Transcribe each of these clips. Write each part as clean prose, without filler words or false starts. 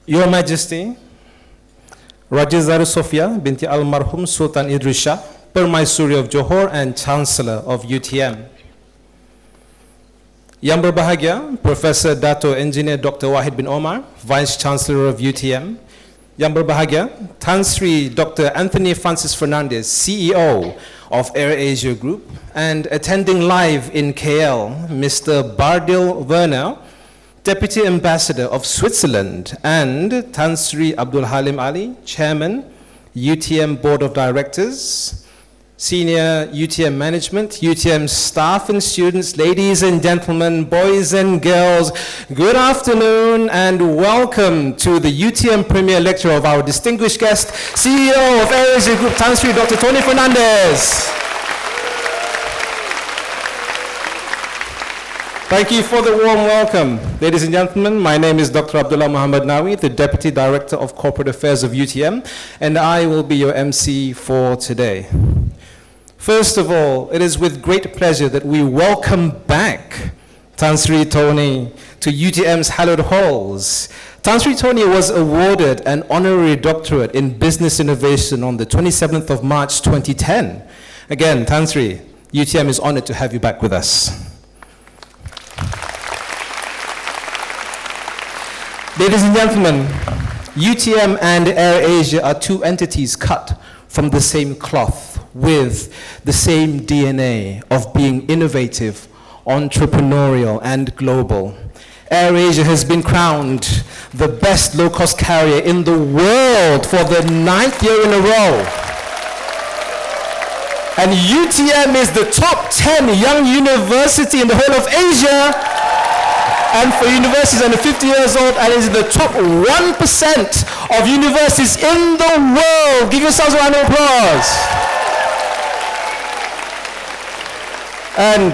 Your Majesty, Raja Zara Sofia binti Almarhum Sultan Idris Shah, Permaisuri of Johor and Chancellor of UTM. Yang berbahagia, Professor Dato Engineer Dr. Wahid bin Omar, Vice Chancellor of UTM. Yang berbahagia, Tan Sri Dr. Anthony Francis Fernandes, CEO of AirAsia Group, and attending live in KL, Mr. Bardil Werner, Deputy Ambassador of Switzerland, and Tan Sri Abdul Halim Ali, Chairman, UTM Board of Directors, Senior UTM Management, UTM staff and students, ladies and gentlemen, boys and girls, good afternoon and welcome to the UTM Premier Lecture of our distinguished guest, CEO of AirAsia Group, Tan Sri Dr. Tony Fernandes. Thank you for the warm welcome. Ladies and gentlemen, my name is Dr. Abdullah Muhammad Nawi, the Deputy Director of Corporate Affairs of UTM, and I will be your MC for today. First of all, it is with great pleasure that we welcome back Tan Sri Tony to UTM's hallowed halls. Tan Sri Tony was awarded an honorary doctorate in business innovation on the 27th of March 2010. Again, Tan Sri, UTM is honored to have you back with us. Ladies and gentlemen, UTM and AirAsia are two entities cut from the same cloth with the same DNA of being innovative, entrepreneurial, and global. AirAsia has been crowned the best low-cost carrier in the world for the 9th year in a row. And UTM is the top 10 young university in the whole of Asia, and for universities under 50 years old, and is in the top 1% of universities in the world. Give yourselves a round of applause. And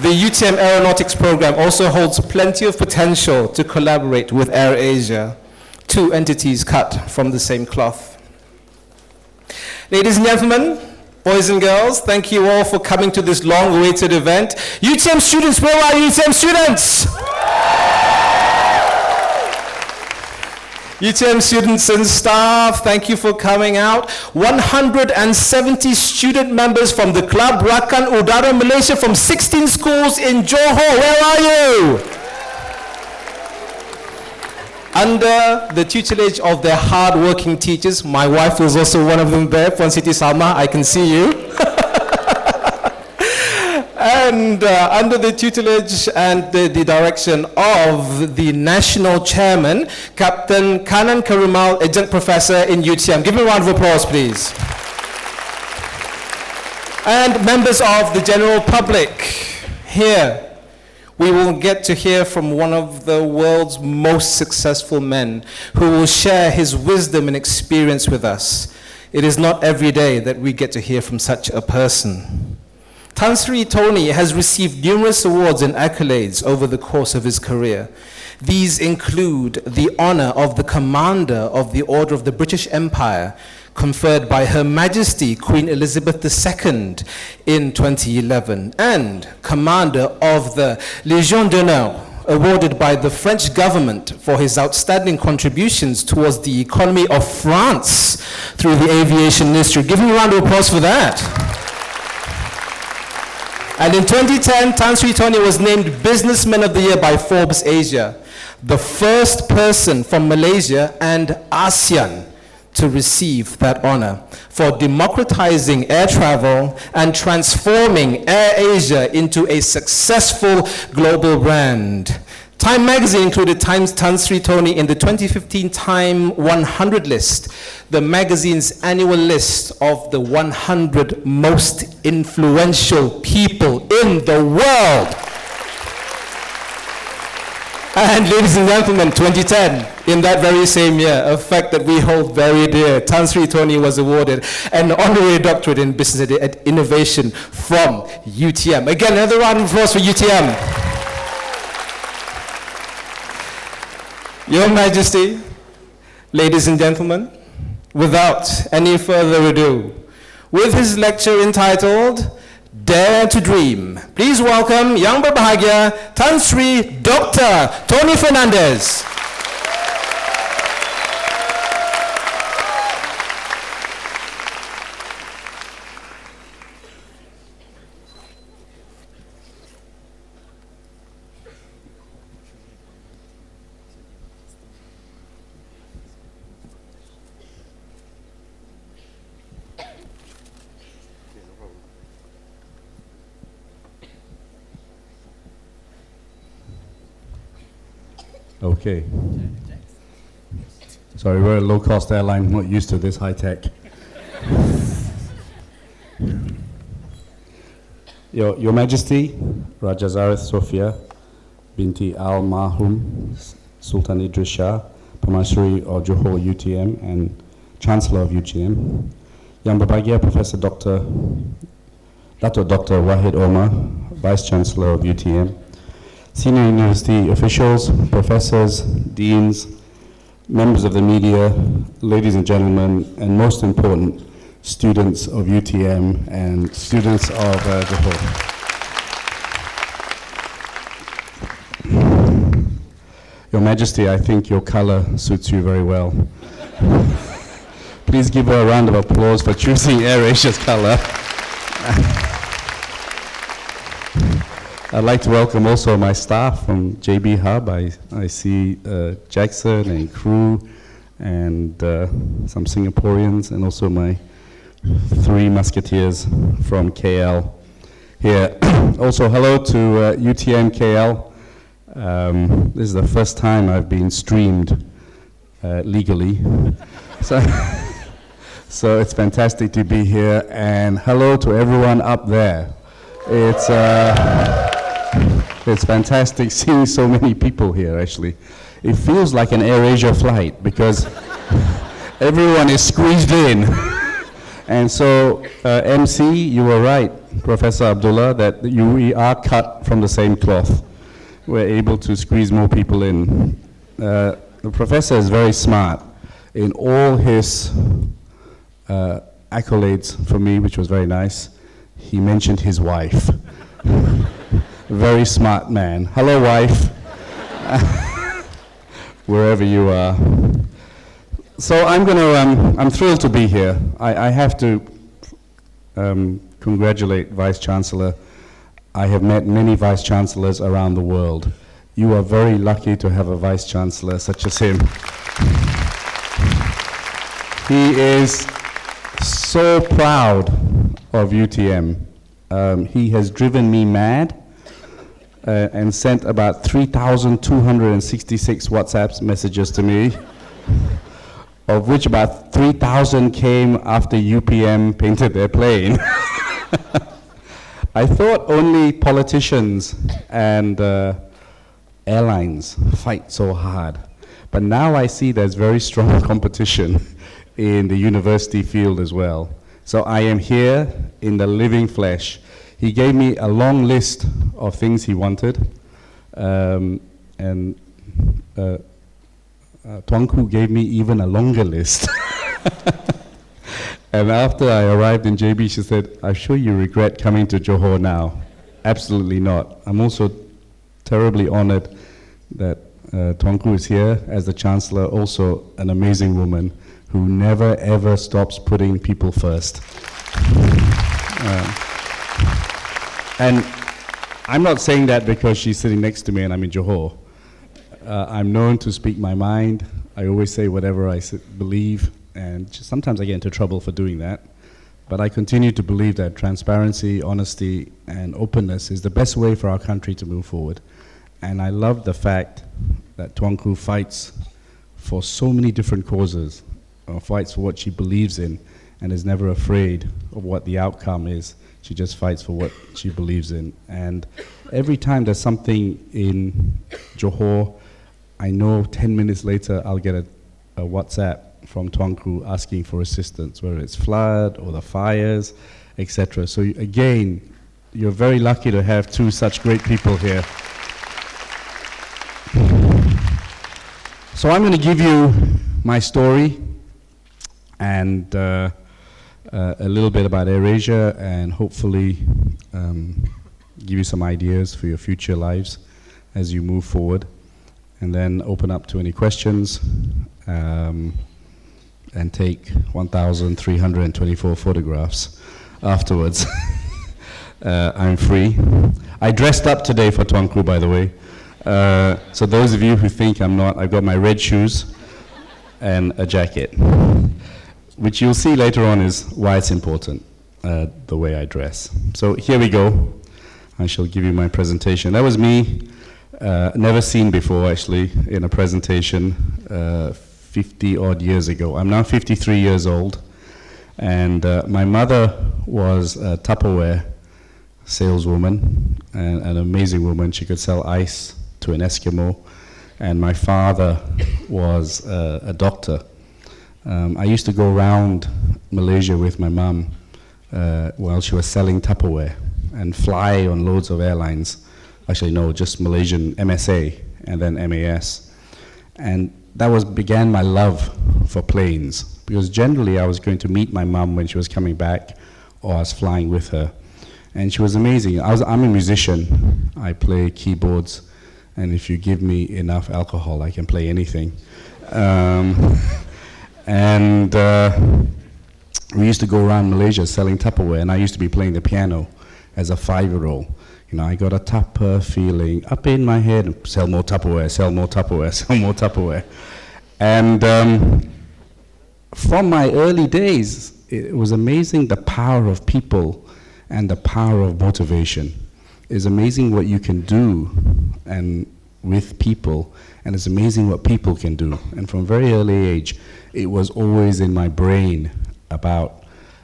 the UTM Aeronautics program also holds plenty of potential to collaborate with AirAsia, two entities cut from the same cloth. Ladies and gentlemen, boys and girls, thank you all for coming to this long-awaited event. UTM students, where are UTM students? UTM students and staff, thank you for coming out. 170 student members from the Club Rakan Udara Malaysia from 16 schools in Johor. Where are you? Under the tutelage of their hard-working teachers, my wife is also one of them there, Puan Siti Salma, I can see you. And under the tutelage and the direction of the national chairman, Captain Kanan Karumal, adjunct professor in UTM. Give me a round of applause, please. And members of the general public, here we will get to hear from one of the world's most successful men who will share his wisdom and experience with us. It is not every day that we get to hear from such a person. Tan Sri Tony has received numerous awards and accolades over the course of his career. These include the honor of the Commander of the Order of the British Empire, conferred by Her Majesty Queen Elizabeth II in 2011, and Commander of the Légion d'honneur, awarded by the French government for his outstanding contributions towards the economy of France through the aviation industry. Give him a round of applause for that. And in 2010, Tan Sri Tony was named Businessman of the Year by Forbes Asia, the first person from Malaysia and ASEAN to receive that honor for democratizing air travel and transforming AirAsia into a successful global brand. Time magazine included Tan Sri Tony in the 2015 Time 100 list, the magazine's annual list of the 100 most influential people in the world. And ladies and gentlemen, 2010, in that very same year, a fact that we hold very dear, Tan Sri Tony was awarded an honorary doctorate in business innovation from UTM. Again, another round of applause for UTM. Your Majesty, ladies and gentlemen, without any further ado, with his lecture entitled Dare to Dream, please welcome Yang Berbahagia Tan Sri Dr. Tony Fernandes. Okay. Sorry, we're a low-cost airline, not used to this high-tech. Your Majesty, Raja Zareth Sofia binti Al Mahum Sultan Idris Shah, Pemaisuri of Johor UTM and Chancellor of UTM, Yang Berbahagia Professor Dato Dr. Wahid Omar, Vice Chancellor of UTM, senior university officials, professors, deans, members of the media, ladies and gentlemen, and most important, students of UTM and students of Johor. Your Majesty, I think your color suits you very well. Please give her a round of applause for choosing AirAsia's color. I'd like to welcome also my staff from JB Hub. I see Jackson and crew and some Singaporeans and also my 3 musketeers from KL here. Also hello to UTM KL. This is the first time I've been streamed legally. So it's fantastic to be here, and hello to everyone up there. It's fantastic seeing so many people here, actually. It feels like an AirAsia flight because everyone is squeezed in. And so, MC, you were right, Professor Abdullah, that we are cut from the same cloth. We're able to squeeze more people in. The professor is very smart. In all his accolades for me, which was very nice, he mentioned his wife. Very smart man. Hello, wife. Wherever you are. So I'm thrilled to be here. I have to congratulate Vice Chancellor. I have met many Vice Chancellors around the world. You are very lucky to have a Vice Chancellor such as him. He is so proud of UTM. He has driven me mad and sent about 3,266 WhatsApp messages to me, of which about 3,000 came after UPM painted their plane. I thought only politicians and airlines fight so hard, but now I see there's very strong competition in the university field as well. So I am here in the living flesh. He gave me a long list of things he wanted, and Tuanku gave me even a longer list. And after I arrived in JB, she said, "I'm sure you regret coming to Johor now." Absolutely not. I'm also terribly honored that Tuanku is here as the Chancellor, also an amazing woman who never ever stops putting people first. And I'm not saying that because she's sitting next to me and I'm in Johor. I'm known to speak my mind. I always say whatever I believe, and sometimes I get into trouble for doing that. But I continue to believe that transparency, honesty, and openness is the best way for our country to move forward. And I love the fact that Tuanku fights for so many different causes, fights for what she believes in, and is never afraid of what the outcome is. She just fights for what she believes in. And every time there's something in Johor, I know 10 minutes later I'll get a WhatsApp from Tuanku asking for assistance, whether it's flood or the fires, etc. So again, you're very lucky to have 2 such great people here. So I'm going to give you my story and a little bit about AirAsia, and hopefully give you some ideas for your future lives as you move forward, and then open up to any questions and take 1,324 photographs afterwards. I'm free. I dressed up today for Tuanku, by the way. So those of you who think I'm not, I've got my red shoes and a jacket, which you'll see later on is why it's important, the way I dress. So here we go. I shall give you my presentation. That was me never seen before actually in a presentation 50 odd years ago. I'm now 53 years old, and my mother was a Tupperware saleswoman, and an amazing woman. She could sell ice to an Eskimo, and my father was a doctor. I used to go around Malaysia with my mum while she was selling Tupperware and fly on loads of airlines. Actually, no, just Malaysian MSA and then MAS. And that began my love for planes, because generally I was going to meet my mum when she was coming back, or I was flying with her. And she was amazing. I'm a musician. I play keyboards, and if you give me enough alcohol, I can play anything. We used to go around Malaysia selling Tupperware, and I used to be playing the piano as a 5-year-old. You know, I got a Tupper feeling up in my head, sell more Tupperware, sell more Tupperware, sell more Tupperware. And from my early days, it was amazing the power of people and the power of motivation. It's amazing what you can do and with people, and it's amazing what people can do. And from a very early age, it was always in my brain about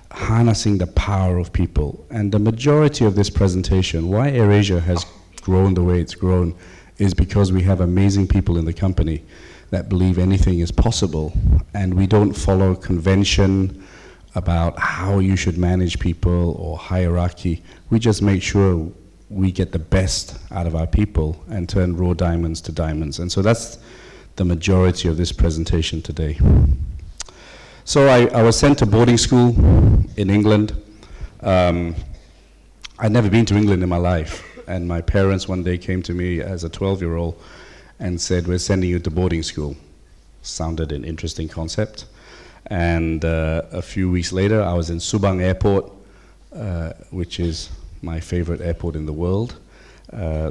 harnessing the power of people. And the majority of this presentation, why AirAsia has grown the way it's grown, is because we have amazing people in the company that believe anything is possible, and we don't follow convention about how you should manage people or hierarchy. We just make sure we get the best out of our people and turn raw diamonds to diamonds. And so that's the majority of this presentation today. So I was sent to boarding school in England. I'd never been to England in my life, and my parents one day came to me as a 12-year-old and said, "We're sending you to boarding school." Sounded an interesting concept. And a few weeks later, I was in Subang Airport, which is my favorite airport in the world.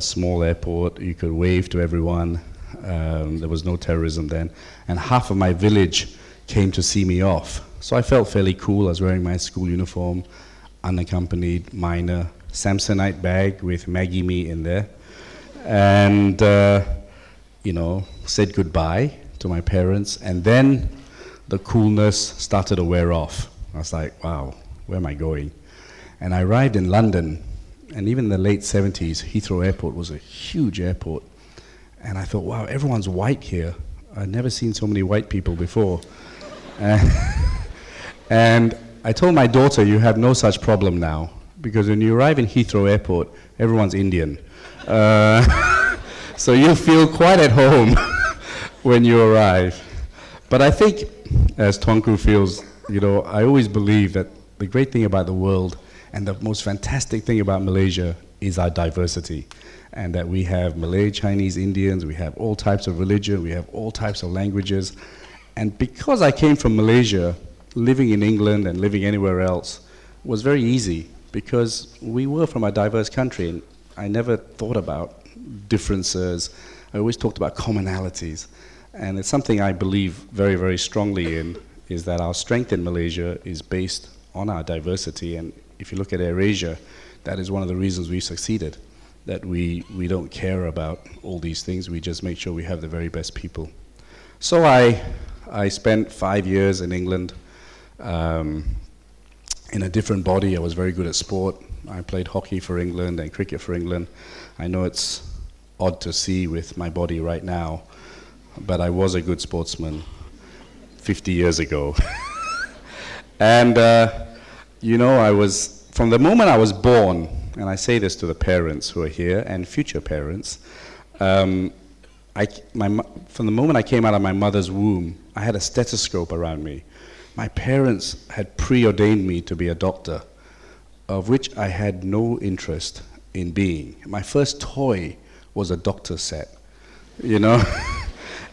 Small airport, you could wave to everyone. There was no terrorism then. And half of my village came to see me off. So I felt fairly cool. I was wearing my school uniform, unaccompanied minor, Samsonite bag with Maggie mee in there. And, you know, said goodbye to my parents. And then the coolness started to wear off. I was like, wow, where am I going? And I arrived in London, and even in the late 70s, Heathrow Airport was a huge airport. And I thought, wow, everyone's white here. I'd never seen so many white people before. And I told my daughter, you have no such problem now, because when you arrive in Heathrow Airport, everyone's Indian. So you'll feel quite at home when you arrive. But I think, as Tuanku feels, you know, I always believe that the great thing about the world and the most fantastic thing about Malaysia is our diversity. And that we have Malay, Chinese, Indians, we have all types of religion, we have all types of languages. And because I came from Malaysia, living in England and living anywhere else was very easy, because we were from a diverse country, and I never thought about differences. I always talked about commonalities. And it's something I believe very, very strongly in, is that our strength in Malaysia is based on our diversity. And if you look at AirAsia, that is one of the reasons we succeeded, that we don't care about all these things. We just make sure we have the very best people. So I spent 5 years in England in a different body. I was very good at sport. I played hockey for England and cricket for England. I know it's odd to see with my body right now, but I was a good sportsman 50 years ago. And, you know, from the moment I was born, and I say this to the parents who are here and future parents, from the moment I came out of my mother's womb, I had a stethoscope around me. My parents had preordained me to be a doctor, of which I had no interest in being. My first toy was a doctor's set, you know?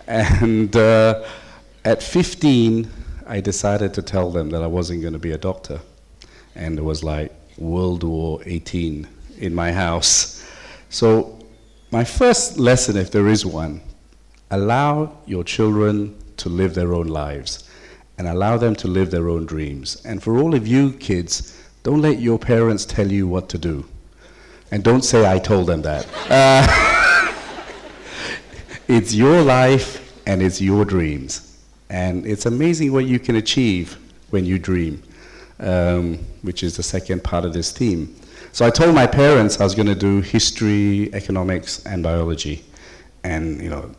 And at 15, I decided to tell them that I wasn't going to be a doctor. And it was like World War XVIII in my house. So my first lesson, if there is one, allow your children to live their own lives and allow them to live their own dreams. And for all of you kids, don't let your parents tell you what to do. And don't say I told them that. It's your life and it's your dreams. And it's amazing what you can achieve when you dream, which is the second part of this theme. So I told my parents I was going to do history, economics, and biology. And,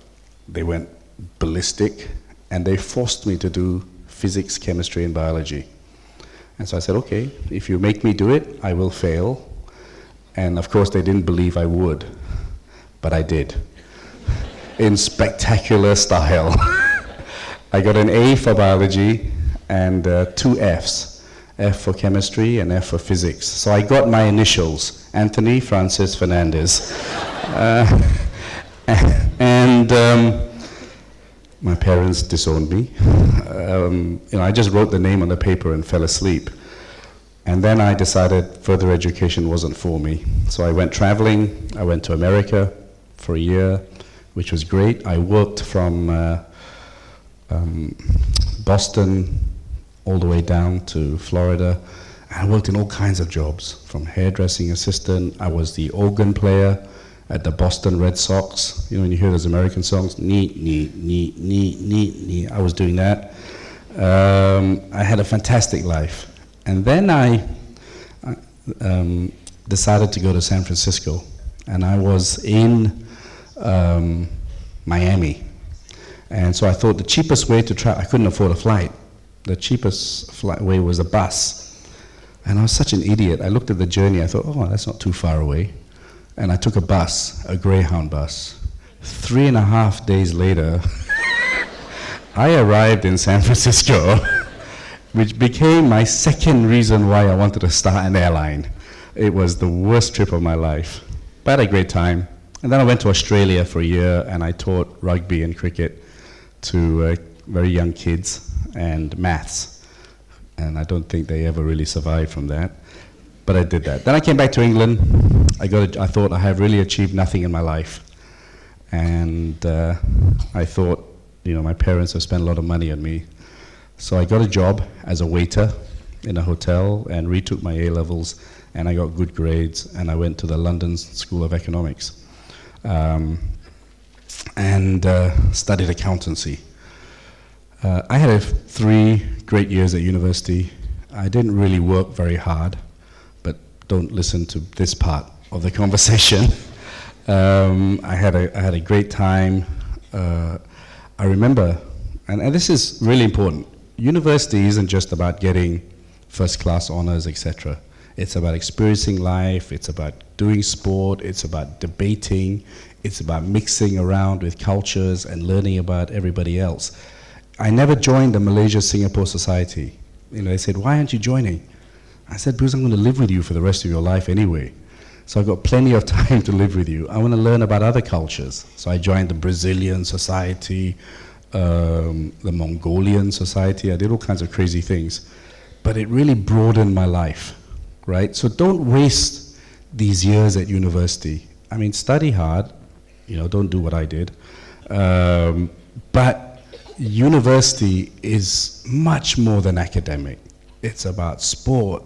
they went ballistic, and they forced me to do physics, chemistry, and biology. And so I said, okay, if you make me do it, I will fail. And of course, they didn't believe I would, but I did, in spectacular style. I got an A for biology and 2 Fs, F for chemistry and F for physics. So I got my initials, Anthony Francis Fernandes. My parents disowned me. I just wrote the name on the paper and fell asleep. And then I decided further education wasn't for me. So I went traveling. I went to America for a year, which was great. I worked from Boston all the way down to Florida. I worked in all kinds of jobs, from hairdressing assistant. I was the organ player at the Boston Red Sox. When you hear those American songs, neat, neat, neat, neat, neat, neat. I was doing that. I had a fantastic life. And then I decided to go to San Francisco. And I was in Miami. And so I thought the cheapest way to travel, I couldn't afford a flight. The cheapest way was a bus. And I was such an idiot. I looked at the journey, I thought, oh, that's not too far away. And I took a bus, a Greyhound bus. 3.5 days later, I arrived in San Francisco, which became my second reason why I wanted to start an airline. It was the worst trip of my life, but I had a great time. And then I went to Australia for a year, and I taught rugby and cricket to very young kids and maths. And I don't think they ever really survived from that. But I did that. Then I came back to England. I thought I have really achieved nothing in my life. And I thought, my parents have spent a lot of money on me. So I got a job as a waiter in a hotel and retook my A-levels, and I got good grades, and I went to the London School of Economics and studied accountancy. I had 3 great years at university. I didn't really work very hard. Don't listen to this part of the conversation. I had a great time. I remember, and this is really important, university isn't just about getting first-class honors, etc. It's about experiencing life, it's about doing sport, it's about debating, it's about mixing around with cultures and learning about everybody else. I never joined the Malaysia-Singapore Society. They said, why aren't you joining? I said, because I'm going to live with you for the rest of your life anyway. So I've got plenty of time to live with you. I want to learn about other cultures. So I joined the Brazilian Society, the Mongolian Society. I did all kinds of crazy things. But it really broadened my life, right? So don't waste these years at university. Study hard. Don't do what I did. But university is much more than academic. It's about sport,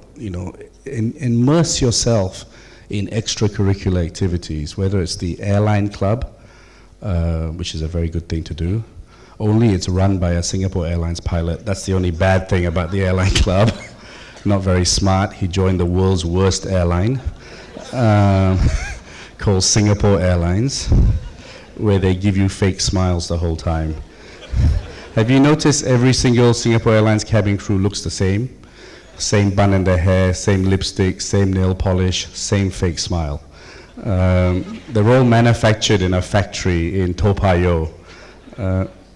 immerse yourself in extracurricular activities, whether it's the airline club, which is a very good thing to do. Only it's run by a Singapore Airlines pilot. That's the only bad thing about the airline club. Not very smart. He joined the world's worst airline, called Singapore Airlines, where they give you fake smiles the whole time. Have you noticed every single Singapore Airlines cabin crew looks the same? Same bun in their hair, same lipstick, same nail polish, same fake smile. They're all manufactured in a factory in Toa Payoh.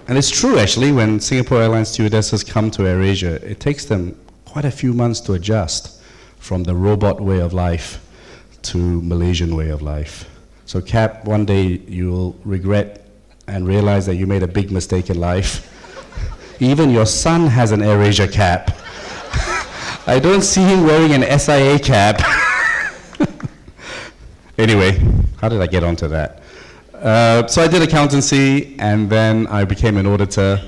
And it's true, actually, when Singapore Airlines stewardesses come to AirAsia, it takes them quite a few months to adjust from the robot way of life to Malaysian way of life. So Cap, one day you'll regret and realize that you made a big mistake in life. Even your son has an AirAsia cap. I don't see him wearing an SIA cap. Anyway, how did I get onto that? So I did accountancy, and then I became an auditor,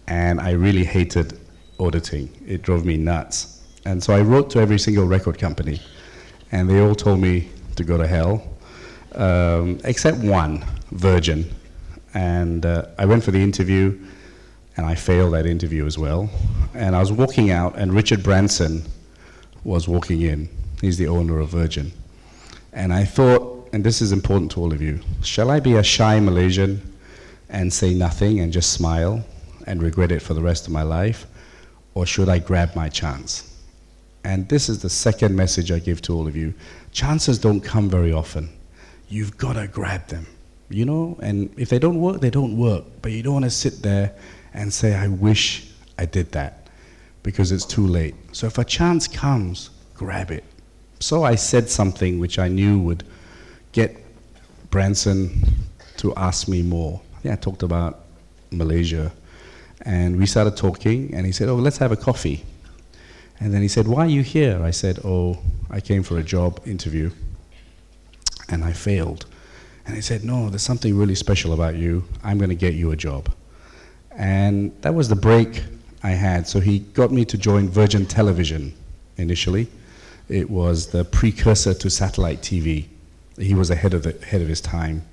and I really hated auditing. It drove me nuts. And so I wrote to every single record company, and they all told me to go to hell, except one, Virgin. And I went for the interview, and I failed that interview as well. And I was walking out, and Richard Branson was walking in. He's the owner of Virgin. And I thought, and this is important to all of you, shall I be a shy Malaysian and say nothing and just smile and regret it for the rest of my life? Or should I grab my chance? And this is the second message I give to all of you. Chances don't come very often. You've got to grab them, you know? And if they don't work, they don't work. But you don't want to sit there and say, I wish I did that, because it's too late. So if a chance comes, grab it. So I said something which I knew would get Branson to ask me more. I talked about Malaysia. And we started talking, and he said, oh, let's have a coffee. And then he said, why are you here? I said, oh, I came for a job interview, and I failed. And he said, no, there's something really special about you. I'm going to get you a job. And that was the break I had. So he got me to join Virgin Television initially. It was the precursor to satellite TV. He was ahead of his time.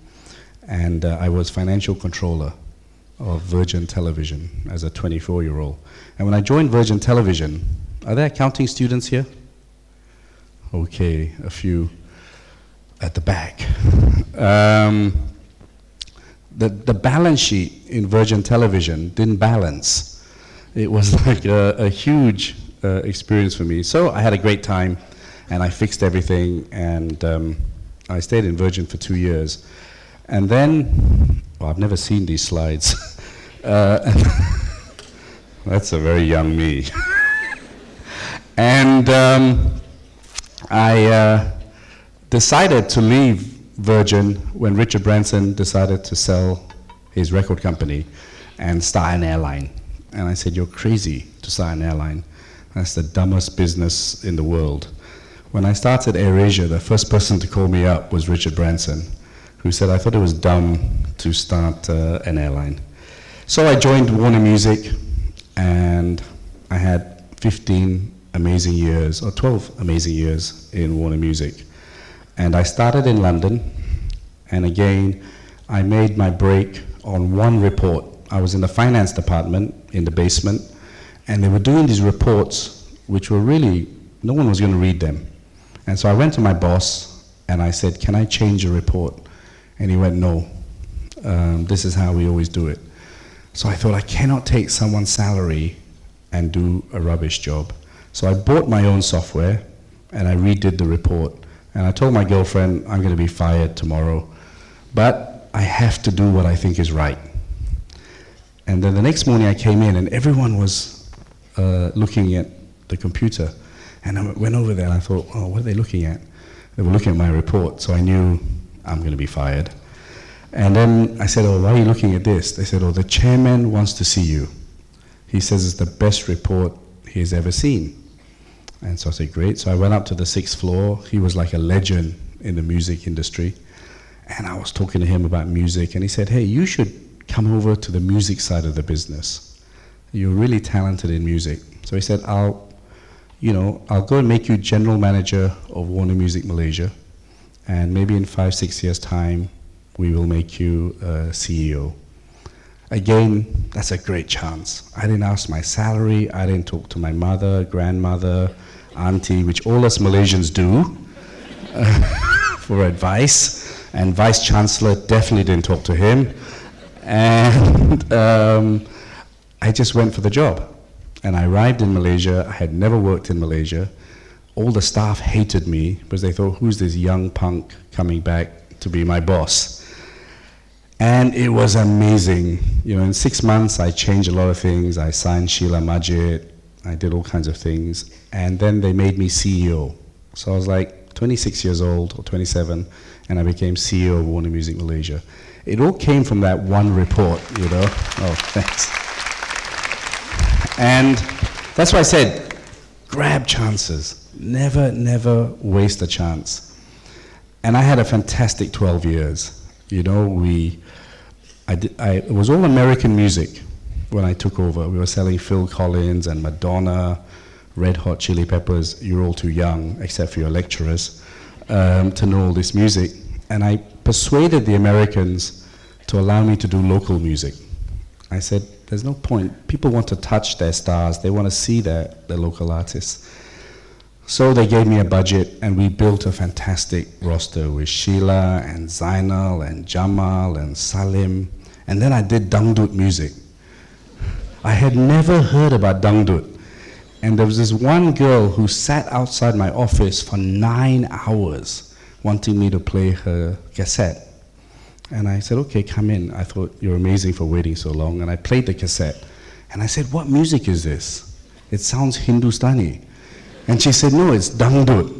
And I was financial controller of Virgin Television as a 24-year-old. And when I joined Virgin Television, are there accounting students here? Okay, a few at the back. The balance sheet in Virgin Television didn't balance. It was like a huge experience for me. So I had a great time, and I fixed everything, and I stayed in Virgin for 2 years. And then, well, I've never seen these slides. That's a very young me. And I decided to leave Virgin when Richard Branson decided to sell his record company and start an airline. And I said, you're crazy to start an airline. That's the dumbest business in the world. When I started AirAsia, the first person to call me up was Richard Branson, who said, I thought it was dumb to start an airline. So I joined Warner Music, and I had 15 amazing years, or 12 amazing years in Warner Music. And I started in London, and again, I made my break on one report. I was in the finance department in the basement, and they were doing these reports which were really, no one was going to read them. And so I went to my boss, and I said, can I change a report? And he went, no, this is how we always do it. So I thought, I cannot take someone's salary and do a rubbish job. So I bought my own software, and I redid the report. And I told my girlfriend, I'm going to be fired tomorrow, but I have to do what I think is right. And then the next morning I came in, and everyone was looking at the computer. And I went over there, and I thought, oh, what are they looking at? They were looking at my report, so I knew I'm going to be fired. And then I said, oh, why are you looking at this? They said, oh, the chairman wants to see you. He says it's the best report he's ever seen. And so I said, great. So I went up to the 6th floor. He was like a legend in the music industry. And I was talking to him about music, and he said, hey, you should come over to the music side of the business. You're really talented in music. So he said, I'll go and make you general manager of Warner Music Malaysia, and maybe in 5-6 years' time, we will make you CEO. Again, that's a great chance. I didn't ask my salary. I didn't talk to my mother, grandmother, auntie, which all us Malaysians do for advice. And Vice Chancellor definitely didn't talk to him. And I just went for the job. And I arrived in Malaysia. I had never worked in Malaysia. All the staff hated me because they thought, who's this young punk coming back to be my boss? And it was amazing. You know, in 6 months, I changed a lot of things. I signed Sheila Majid. I did all kinds of things. And then they made me CEO. So I was like 26 years old or 27, and I became CEO of Warner Music Malaysia. It all came from that one report, you know. Oh, thanks. And that's why I said, grab chances. Never, never waste a chance. And I had a fantastic 12 years. You know, it was all American music when I took over. We were selling Phil Collins and Madonna, Red Hot Chili Peppers. You're all too young, except for your lecturers, to know all this music. And I persuaded the Americans to allow me to do local music. I said, there's no point. People want to touch their stars. They want to see their local artists. So they gave me a budget, and we built a fantastic roster with Sheila and Zainal and Jamal and Salim. And then I did dangdut music. I had never heard about dangdut. And there was this one girl who sat outside my office for 9 hours wanting me to play her cassette. And I said, okay, come in. I thought, you're amazing for waiting so long. And I played the cassette. And I said, what music is this? It sounds Hindustani. And she said, no, it's dangdut.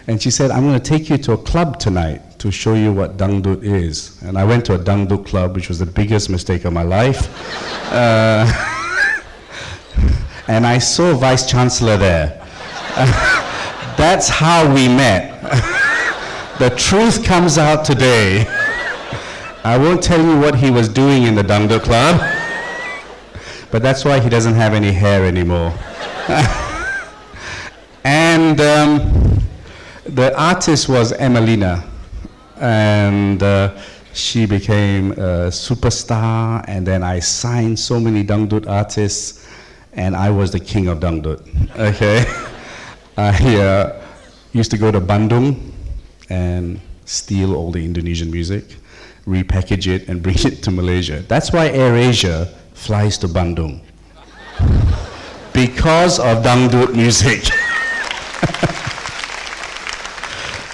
And she said, I'm going to take you to a club tonight to show you what dangdut is. And I went to a dangdut club, which was the biggest mistake of my life. And I saw Vice Chancellor there. That's how we met. The truth comes out today. I won't tell you what he was doing in the dangdut club, but that's why he doesn't have any hair anymore. And the artist was Emelina, and she became a superstar, and then I signed so many dangdut artists, and I was the king of dangdut, okay? I used to go to Bandung and steal all the Indonesian music, repackage it, and bring it to Malaysia. That's why AirAsia flies to Bandung, because of dangdut music.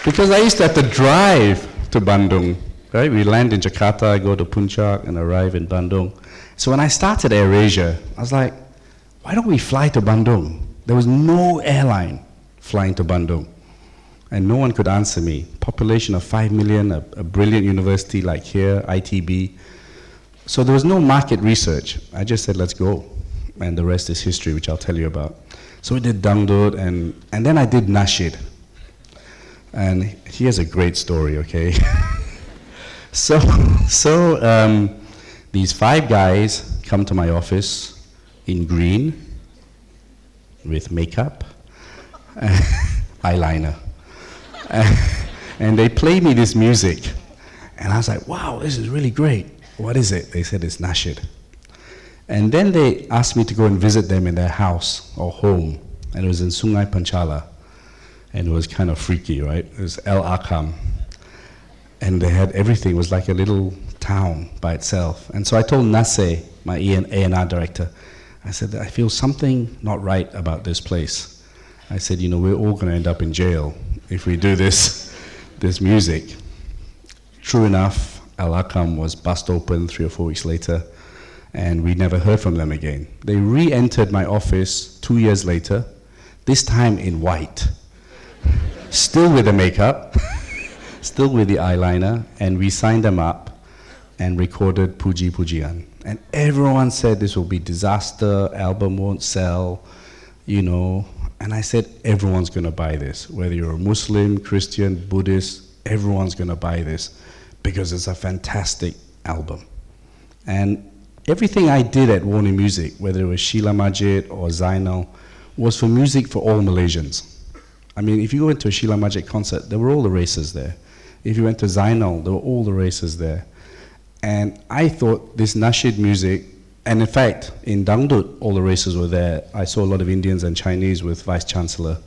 Because I used to have to drive to Bandung, right? We land in Jakarta, go to Puncak, and arrive in Bandung. So when I started AirAsia, I was like, why don't we fly to Bandung? There was no airline flying to Bandung. And no one could answer me. Population of 5 million, a brilliant university like here, ITB. So there was no market research. I just said, let's go. And the rest is history, which I'll tell you about. So we did dangdut, and then I did Nasheed. And here's a great story, okay? So these 5 guys come to my office in green, with makeup, eyeliner. And they played me this music. And I was like, wow, this is really great. What is it? They said, it's Nasheed. And then they asked me to go and visit them in their house or home. And it was in Sungai Panchala. And it was kind of freaky, right? It was El Akam. And they had everything. It was like a little town by itself. And so I told Nase, my A&R director, I said, I feel something not right about this place. I said, you know, we're all going to end up in jail if we do this music. True enough, El Akam was bust open 3 or 4 weeks later, and we never heard from them again. They re-entered my office 2 years later, this time in white. Still with the makeup, still with the eyeliner, and we signed them up and recorded Puji Pujian. And everyone said this will be disaster, album won't sell, you know. And I said, everyone's gonna buy this. Whether you're a Muslim, Christian, Buddhist, everyone's gonna buy this because it's a fantastic album. And everything I did at Warner Music, whether it was Sheila Majid or Zainal, was for music for all Malaysians. I mean, if you went to a Sheila Majid concert, there were all the races there. If you went to Zainal, there were all the races there. And I thought this Nasheed music, and in fact, in Dangdut, all the races were there. I saw a lot of Indians and Chinese with Vice Chancellor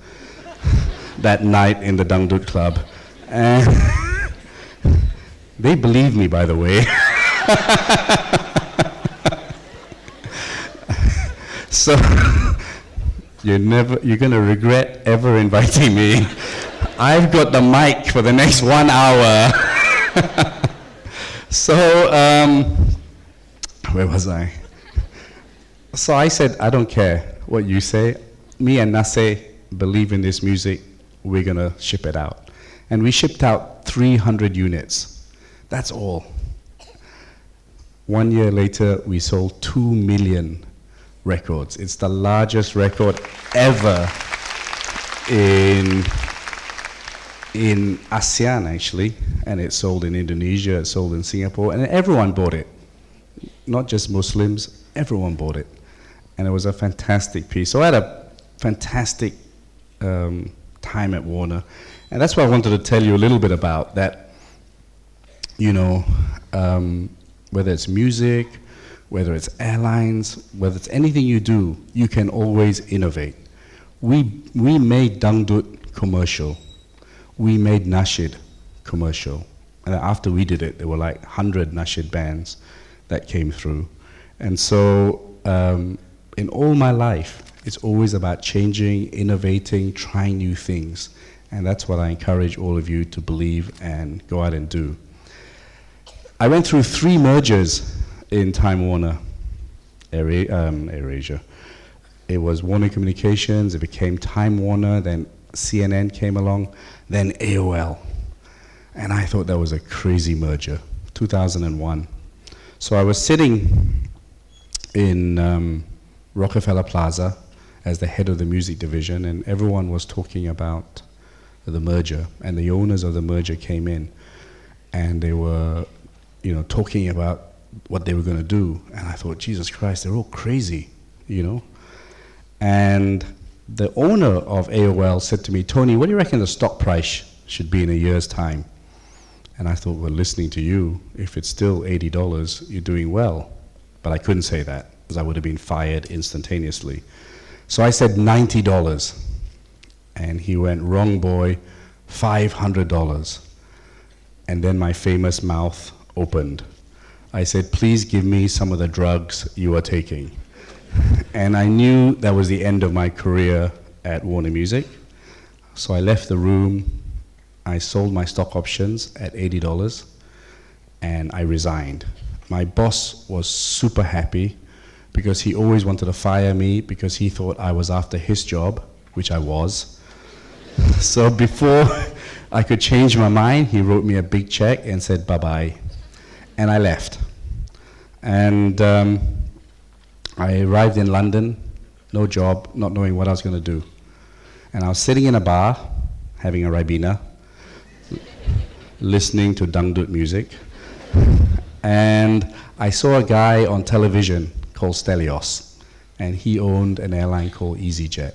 that night in the Dangdut club. And they believed me, by the way. So you're gonna regret ever inviting me. I've got the mic for the next 1 hour. So, where was I? So I said, I don't care what you say. Me and Nase believe in this music. We're gonna ship it out. And we shipped out 300 units. That's all. 1 year later, we sold 2 million records. It's the largest record ever in ASEAN, actually, and it's sold in Indonesia, it's sold in Singapore, and everyone bought it. Not just Muslims, everyone bought it. And it was a fantastic piece. So I had a fantastic time at Warner. And that's what I wanted to tell you a little bit about, that, you know, Whether it's music, whether it's airlines, whether it's anything you do, you can always innovate. We made Dangdut commercial. We made Nasheed commercial. And after we did it, there were like 100 Nasheed bands that came through. And so in all my life, it's always about changing, innovating, trying new things. And that's what I encourage all of you to believe and go out and do. I went through 3 mergers in Time Warner, AirAsia. It was Warner Communications, it became Time Warner, then CNN came along, then AOL. And I thought that was a crazy merger, 2001. So I was sitting in Rockefeller Plaza as the head of the music division, and everyone was talking about the merger, and the owners of the merger came in, and they were, talking about what they were going to do. And I thought, Jesus Christ, they're all crazy, And the owner of AOL said to me, Tony, what do you reckon the stock price should be in a year's time? And I thought, well, listening to you, if it's still $80, you're doing well. But I couldn't say that, because I would have been fired instantaneously. So I said $90. And he went, wrong boy, $500. And then my famous mouth opened. I said, please give me some of the drugs you are taking. And I knew that was the end of my career at Warner Music. So I left the room, I sold my stock options at $80, and I resigned. My boss was super happy because he always wanted to fire me because he thought I was after his job, which I was. So before I could change my mind, he wrote me a big check and said bye-bye. And I left. And I arrived in London, no job, not knowing what I was going to do. And I was sitting in a bar, having a Ribena, listening to Dangdut music. And I saw a guy on television called Stelios, and he owned an airline called EasyJet.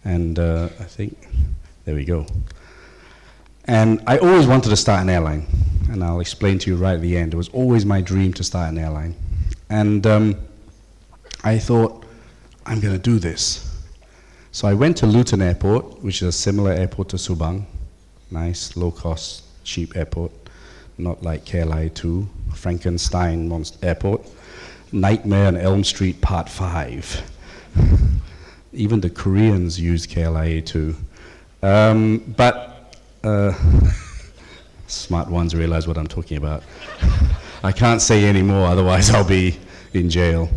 And I think, there we go. And I always wanted to start an airline, and I'll explain to you right at the end. It was always my dream to start an airline. And I thought, I'm going to do this. So I went to Luton Airport, which is a similar airport to Subang. Nice, low-cost, cheap airport. Not like KLIA2, Frankenstein Airport. Nightmare on Elm Street Part 5. Even the Koreans use KLIA2. Smart ones realize what I'm talking about. I can't say any more, otherwise I'll be in jail.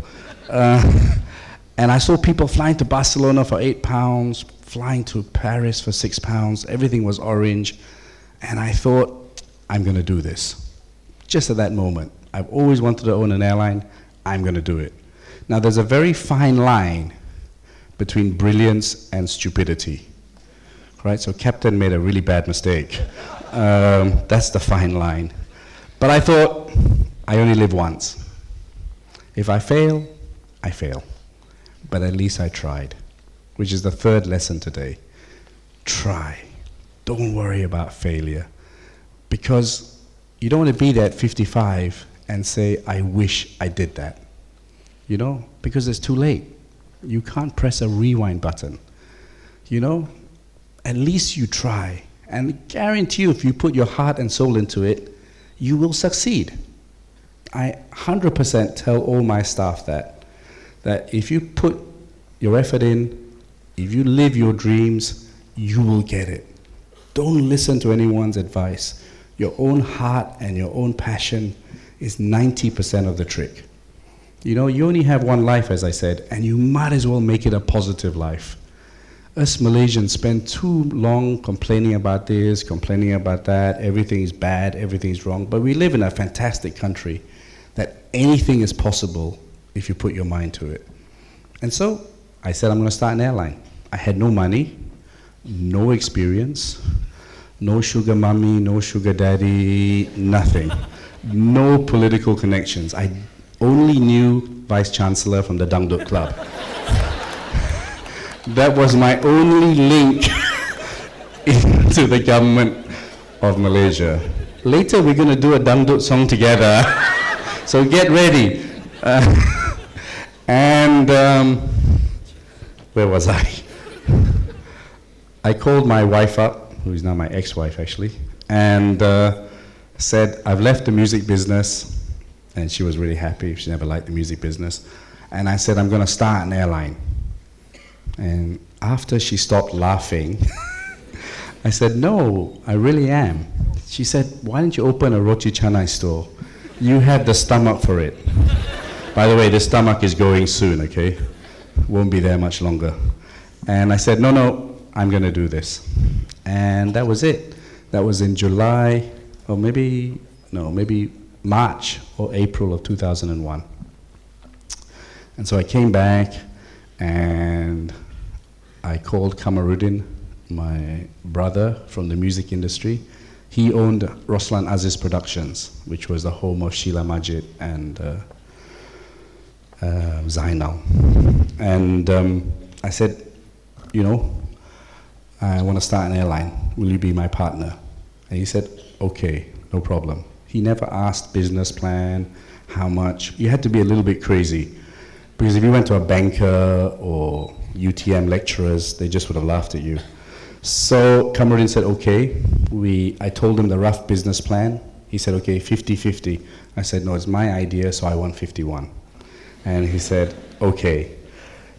And I saw people flying to Barcelona for £8, flying to Paris for £6. Everything was orange. And I thought, I'm going to do this. Just at that moment. I've always wanted to own an airline. I'm going to do it. Now, there's a very fine line between brilliance and stupidity. Right? So Captain made a really bad mistake. That's the fine line. But I thought, I only live once. If I fail, I fail. But at least I tried, which is the third lesson today. Try. Don't worry about failure. Because you don't want to be there at 55 and say, I wish I did that. Because it's too late. You can't press a rewind button. At least you try. And I guarantee you, if you put your heart and soul into it, you will succeed. I 100% tell all my staff that if you put your effort in, if you live your dreams, you will get it. Don't listen to anyone's advice. Your own heart and your own passion is 90% of the trick. You only have one life, as I said, and you might as well make it a positive life. Us Malaysians spend too long complaining about this, complaining about that, everything is bad, everything is wrong, but we live in a fantastic country that anything is possible if you put your mind to it. And so I said, I'm going to start an airline. I had no money, no experience, no sugar mommy, no sugar daddy, nothing. No political connections. I only knew Vice Chancellor from the Dangdut Club. That was my only link into the government of Malaysia. Later, we're going to do a Dangdut song together So get ready. And where was I? I called my wife up, who is now my ex-wife actually, and said, I've left the music business, and she was really happy. She never liked the music business. And I said, I'm going to start an airline. And after she stopped laughing, I said, no, I really am. She said, why don't you open a roti canai store? You have the stomach for it. By the way, the stomach is going soon, okay? Won't be there much longer. And I said, no, I'm going to do this. And that was it. That was in July, or maybe March or April of 2001. And so I came back and I called Kamarudin, my brother from the music industry. He owned Roslan Aziz Productions, which was the home of Sheila Majid and Zainal. And I said, you know, I want to start an airline. Will you be my partner? And he said, okay, no problem. He never asked business plan, how much. You had to be a little bit crazy. Because if you went to a banker or UTM lecturers, they just would have laughed at you. So Kamarudin said, okay. I told him the rough business plan. He said, okay, 50-50. I said, no, it's my idea, so I want 51. And he said, okay.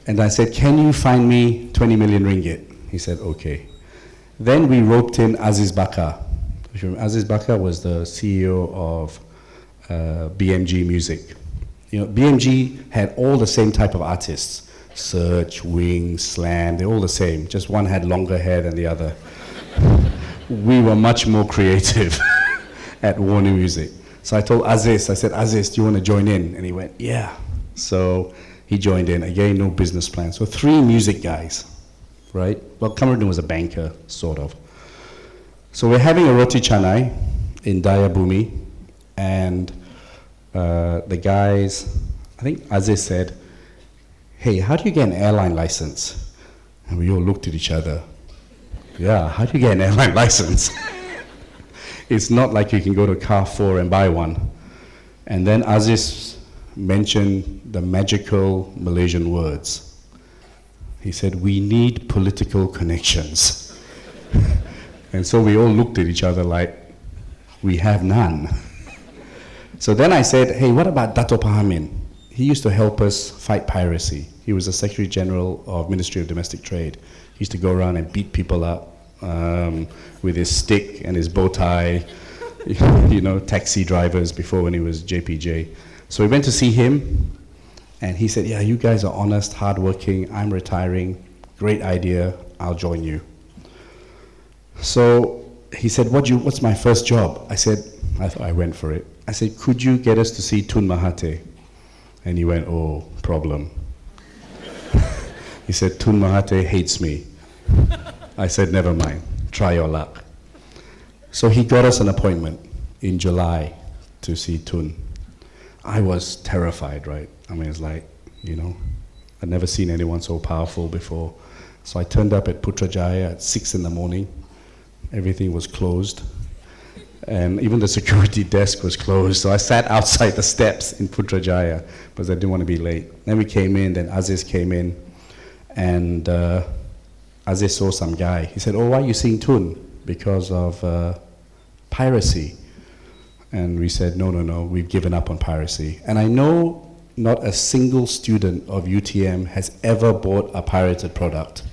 And I said, can you find me 20 million ringgit? He said, okay. Then we roped in Aziz Bakar. Aziz Bakar was the CEO of BMG Music. You know, BMG had all the same type of artists. Search, Wing, Slam, they're all the same. Just one had longer hair than the other. We were much more creative at Warner Music. So I told Aziz, I said, Aziz, do you want to join in? And he went, yeah. So he joined in. Again, no business plan. So 3 music guys, right? Well, Kamarudin was a banker, sort of. So we're having a roti canai in Daya Bumi, and the guys, I think Aziz said, hey, how do you get an airline license? And we all looked at each other. Yeah, how do you get an airline license? It's not like you can go to Carrefour and buy one. And then Aziz mentioned the magical Malaysian words. He said, we need political connections. And so we all looked at each other like, we have none. So then I said, hey, what about Dato Pahamin? He used to help us fight piracy. He was the Secretary General of Ministry of Domestic Trade. He used to go around and beat people up with his stick and his bow tie, you know, taxi drivers before when he was JPJ. So we went to see him, and he said, yeah, you guys are honest, hardworking, I'm retiring, great idea, I'll join you. So he said, what's my first job? I thought I went for it. I said, could you get us to see Tun Mahathir? And he went, oh, problem. He said, Tun Mahathir hates me. I said, never mind, try your luck. So he got us an appointment in July to see Tun. I was terrified, right? I mean, it's like, you know, I'd never seen anyone so powerful before. So I turned up at Putrajaya at 6 in the morning. Everything was closed. And even the security desk was closed. So I sat outside the steps in Putrajaya because I didn't want to be late. Then we came in, then Aziz came in, and Aziz saw some guy. He said, oh, why are you seeing Tun? Because of piracy. And we said, no, we've given up on piracy. And I know not a single student of UTM has ever bought a pirated product.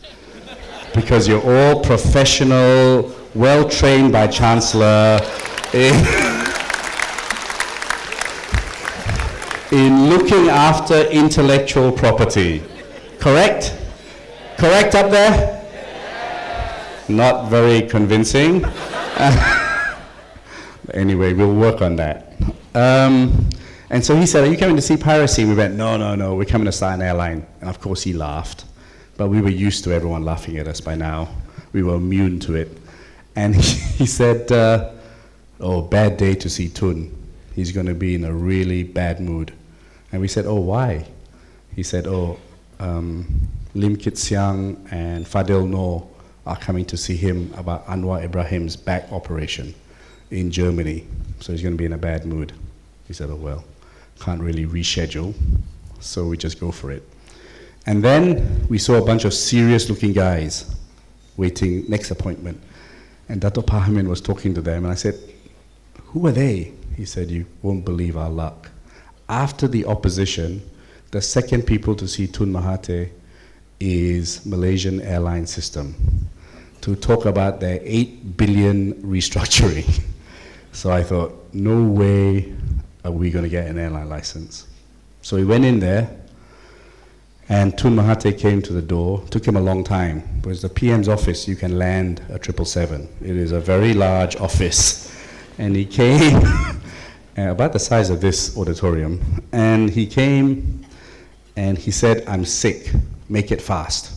Because you're all professional, well trained by Chancellor in looking after intellectual property. Correct? Correct up there? Not very convincing. Anyway, we'll work on that. And so he said, are you coming to see piracy? We went, no, we're coming to start an airline. And of course he laughed. But we were used to everyone laughing at us by now. We were immune to it. And he said, oh, bad day to see Tun. He's going to be in a really bad mood. And we said, oh, why? He said, oh, Lim Kit Siang and Fadil Noor are coming to see him about Anwar Ibrahim's back operation in Germany. So he's going to be in a bad mood. He said, oh, well. Can't really reschedule, so we just go for it. And then we saw a bunch of serious-looking guys waiting next appointment. And Dato' Pahamin was talking to them, and I said, "Who are they?" He said, "You won't believe our luck. After the opposition, the second people to see Tun Mahathir is Malaysian airline system to talk about their 8 billion restructuring." So I thought, no way are we going to get an airline license. So we went in there, and Tun Mahathir came to the door. Took him a long time. It was the PM's office. You can land a 777. It is a very large office. And he came, about the size of this auditorium, and he came and he said, "I'm sick, make it fast."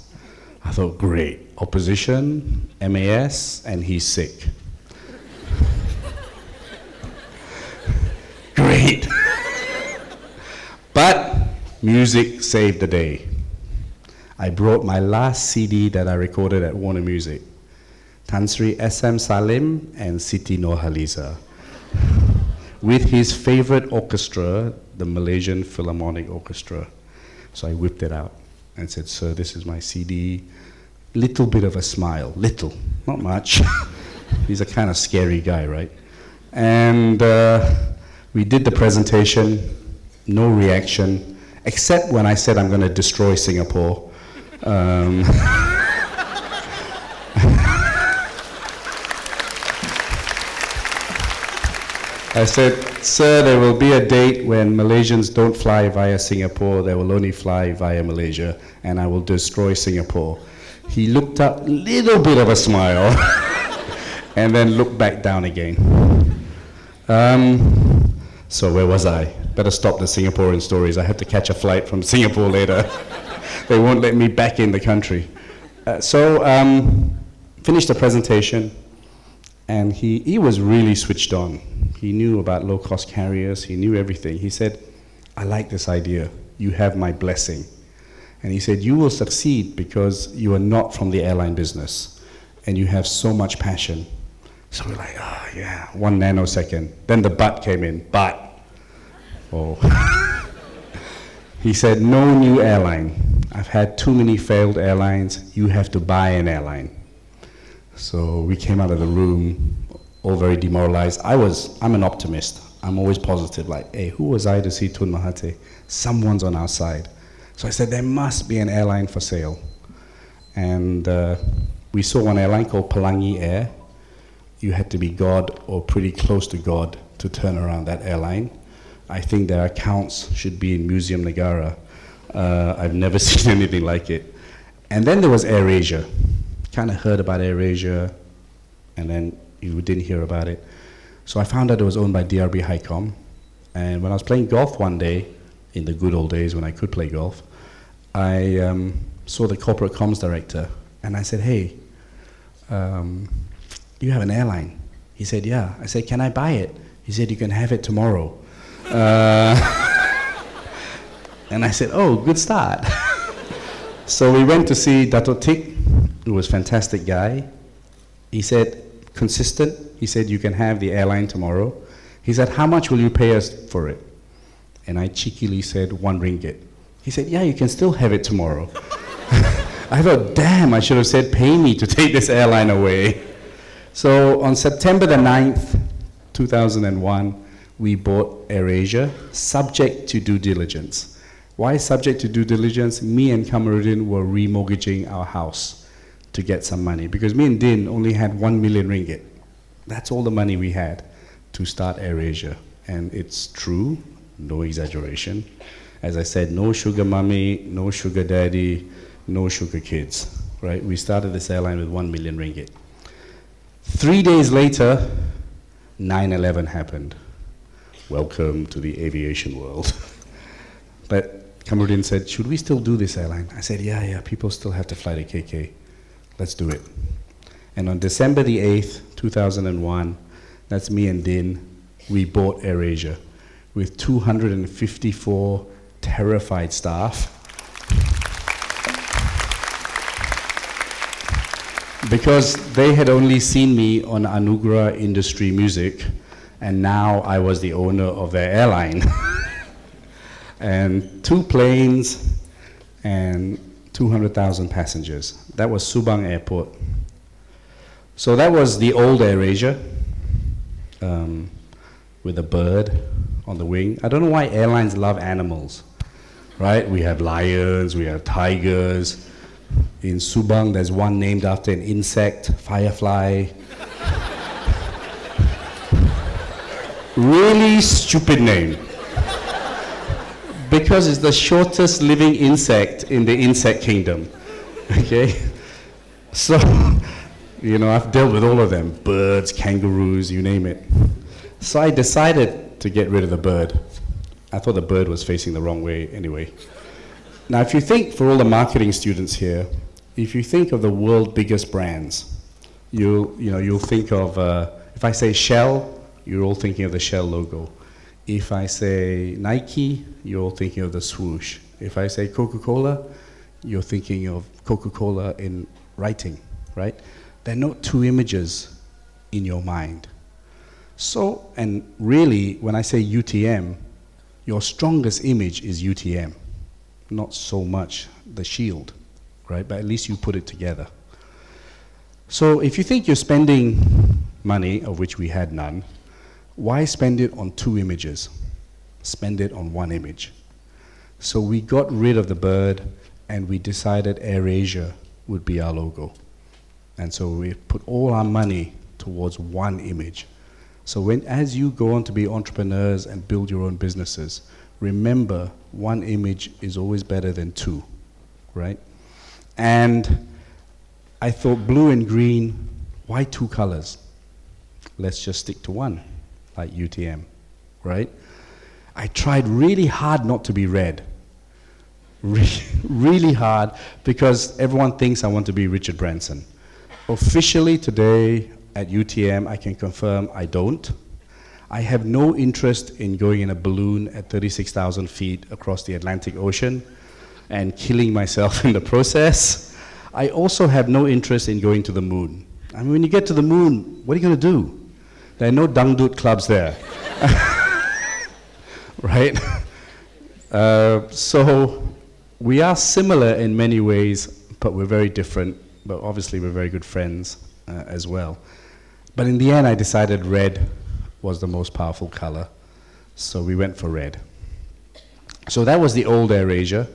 I thought, great, opposition, MAS, and he's sick. Great. But music saved the day. I brought my last CD that I recorded at Warner Music, Tan Sri S.M. Salim and Siti Nurhaliza, with his favorite orchestra, the Malaysian Philharmonic Orchestra. So I whipped it out and said, "Sir, this is my CD." Little bit of a smile, little, not much. He's a kind of scary guy, right? And we did the presentation, no reaction, except when I said I'm going to destroy Singapore. I said, "Sir, there will be a date when Malaysians don't fly via Singapore, they will only fly via Malaysia, and I will destroy Singapore." He looked up, little bit of a smile, and then looked back down again. So where was I? Better stop the Singaporean stories. I have to catch a flight from Singapore later. They won't let me back in the country. Finished the presentation, and he was really switched on. He knew about low-cost carriers. He knew everything. He said, "I like this idea. You have my blessing." And he said, "You will succeed because you are not from the airline business, and you have so much passion." So we're like, "Oh, yeah, 1 nanosecond." Then the but came in, but. Oh. He said, "No new airline. I've had too many failed airlines. You have to buy an airline." So we came out of the room all very demoralized. I'm an optimist. I'm always positive, like, hey, who was I to see Tun Mahathir? Someone's on our side. So I said, there must be an airline for sale. And we saw one airline called Pelangi Air. You had to be God or pretty close to God to turn around that airline. I think their accounts should be in Museum Negara. I've never seen anything like it. And then there was AirAsia. Kind of heard about AirAsia, and then you didn't hear about it. So I found out it was owned by DRB Highcom. And when I was playing golf one day, in the good old days when I could play golf, I saw the corporate comms director, and I said, "Hey, you have an airline?" He said, "Yeah." I said, "Can I buy it?" He said, "You can have it tomorrow." And I said, "Oh, good start." So we went to see Dato' Tik, who was a fantastic guy. He said, consistent. He said, "You can have the airline tomorrow." He said, "How much will you pay us for it?" And I cheekily said, 1 ringgit. He said, "Yeah, you can still have it tomorrow." I thought, damn, I should have said, pay me to take this airline away. So on September the 9th, 2001, we bought AirAsia, subject to due diligence. Why subject to due diligence? Me and Kamarudin were remortgaging our house to get some money, because me and Din only had 1 million ringgit. That's all the money we had to start AirAsia. And it's true, no exaggeration. As I said, no sugar mommy, no sugar daddy, no sugar kids, right? We started this airline with 1 million ringgit. 3 days later, 9/11 happened. Welcome to the aviation world. But Kamarudin said, should we still do this airline? I said, yeah, people still have to fly to KK. Let's do it. And on December the 8th, 2001, that's me and Din, we bought AirAsia with 254 terrified staff. Because they had only seen me on Anugerah Industry Music, and now I was the owner of their airline. and 2 planes and 200,000 passengers. That was Subang Airport. So that was the old AirAsia, with a bird on the wing. I don't know why airlines love animals, right? We have lions, we have tigers. In Subang, there's one named after an insect, firefly. Really stupid name. Because it's the shortest living insect in the insect kingdom. Okay? So, you know, I've dealt with all of them. Birds, kangaroos, you name it. So I decided to get rid of the bird. I thought the bird was facing the wrong way anyway. Now, if you think, for all the marketing students here, if you think of the world's biggest brands, you'll think of, if I say Shell, you're all thinking of the Shell logo. If I say Nike, you're all thinking of the swoosh. If I say Coca-Cola, you're thinking of Coca-Cola in writing, right? There are not two images in your mind. So, and really, when I say UTM, your strongest image is UTM, not so much the shield, right? But at least you put it together. So if you think you're spending money, of which we had none, why spend it on 2 images? Spend it on 1 image. So we got rid of the bird and we decided AirAsia would be our logo. And so we put all our money towards 1 image. So as you go on to be entrepreneurs and build your own businesses, remember 1 image is always better than 2, right? And I thought blue and green, why 2 colors? Let's just stick to 1. Like UTM, right? I tried really hard not to be red. Really hard, because everyone thinks I want to be Richard Branson. Officially today at UTM, I can confirm I don't. I have no interest in going in a balloon at 36,000 feet across the Atlantic Ocean and killing myself in the process. I also have no interest in going to the moon. I mean, when you get to the moon, what are you going to do? There are no dangdut clubs there, right? So we are similar in many ways, but we're very different. But obviously we're very good friends as well. But in the end, I decided red was the most powerful color. So we went for red. So that was the old AirAsia,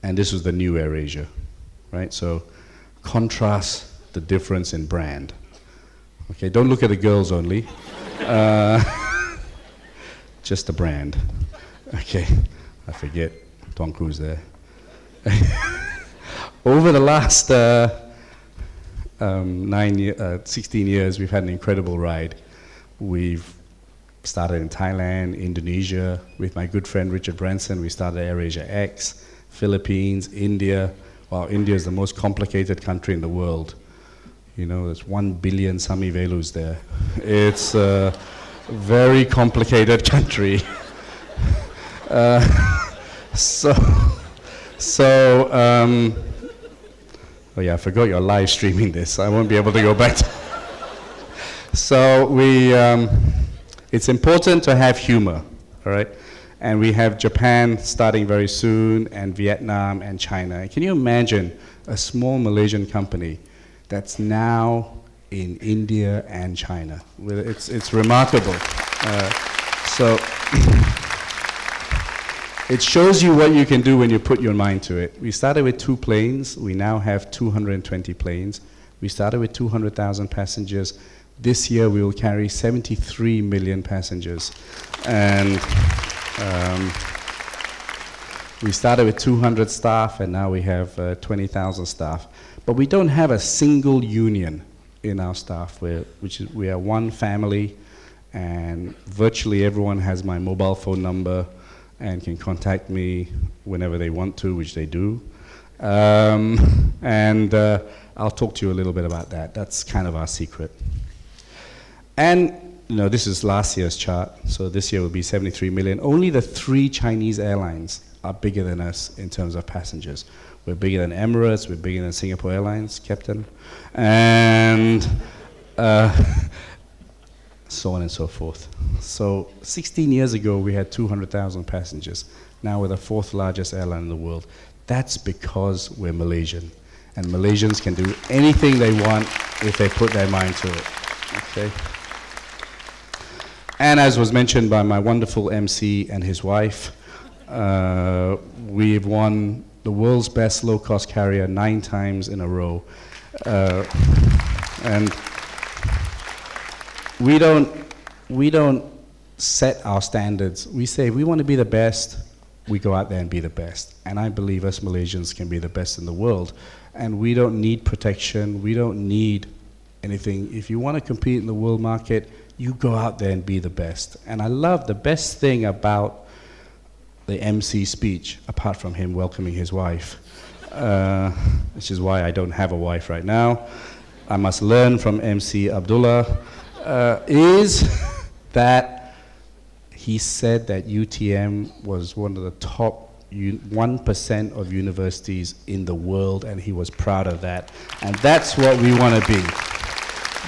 and this was the new AirAsia, right? So contrast the difference in brand. Okay, don't look at the girls only. Just the brand. Okay, I forget. Tom Cruise there. Over the last 16 years, we've had an incredible ride. We've started in Thailand, Indonesia. With my good friend Richard Branson, we started AirAsia X, Philippines, India. Wow, India is the most complicated country in the world. You know, there's 1 billion Sami Velus there. It's a very complicated country. Oh yeah, I forgot you're live streaming this. I won't be able to go back to. So it's important to have humor, all right? And we have Japan starting very soon, and Vietnam and China. Can you imagine a small Malaysian company that's now in India and China? It's remarkable. So it shows you what you can do when you put your mind to it. We started with 2 planes. We now have 220 planes. We started with 200,000 passengers. This year we will carry 73 million passengers. And we started with 200 staff, and now we have 20,000 staff. But we don't have a single union in our staff. We are one family, and virtually everyone has my mobile phone number and can contact me whenever they want to, which they do. And I'll talk to you a little bit about that. That's kind of our secret. And you know, this is last year's chart, so this year will be 73 million. Only the 3 Chinese airlines are bigger than us in terms of passengers. We're bigger than Emirates, we're bigger than Singapore Airlines, Captain. And so on and so forth. So 16 years ago, we had 200,000 passengers. Now we're the fourth largest airline in the world. That's because we're Malaysian. And Malaysians can do anything they want if they put their mind to it. Okay? And as was mentioned by my wonderful MC and his wife, we've won the world's best low-cost carrier 9 times in a row. And we don't set our standards. We say if we want to be the best, we go out there and be the best. And I believe us Malaysians can be the best in the world. And we don't need protection. We don't need anything. If you want to compete in the world market, you go out there and be the best. And I love the best thing about the MC speech, apart from him welcoming his wife, which is why I don't have a wife right now. I must learn from MC Abdullah, is that he said that UTM was one of the top 1% of universities in the world, and he was proud of that. And that's what we want to be.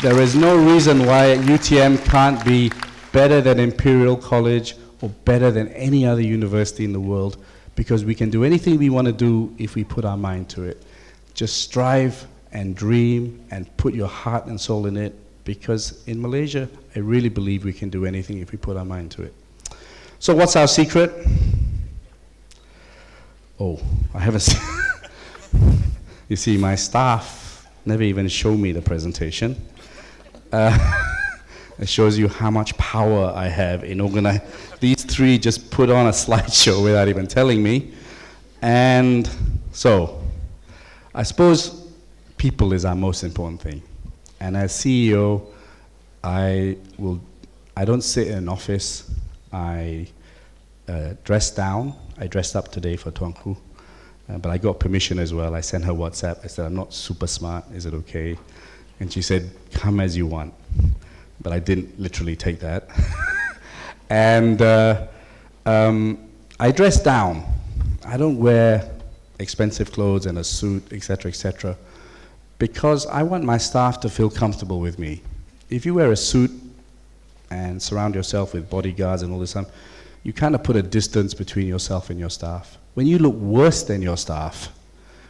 There is no reason why UTM can't be better than Imperial College or better than any other university in the world, because we can do anything we want to do if we put our mind to it. Just strive and dream and put your heart and soul in it, because in Malaysia, I really believe we can do anything if we put our mind to it. So what's our secret? Oh, I haven't seen. You see, my staff never even show me the presentation. It shows you how much power I have in organizing. These 3 just put on a slideshow without even telling me. And so, I suppose people is our most important thing. And as CEO, I don't sit in an office. I dress down. I dressed up today for Tuanku, but I got permission as well. I sent her WhatsApp. I said, I'm not super smart. Is it okay? And she said, come as you want. But I didn't literally take that. And I dress down. I don't wear expensive clothes and a suit, etc., because I want my staff to feel comfortable with me. If you wear a suit and surround yourself with bodyguards and all this stuff, you kind of put a distance between yourself and your staff. When you look worse than your staff,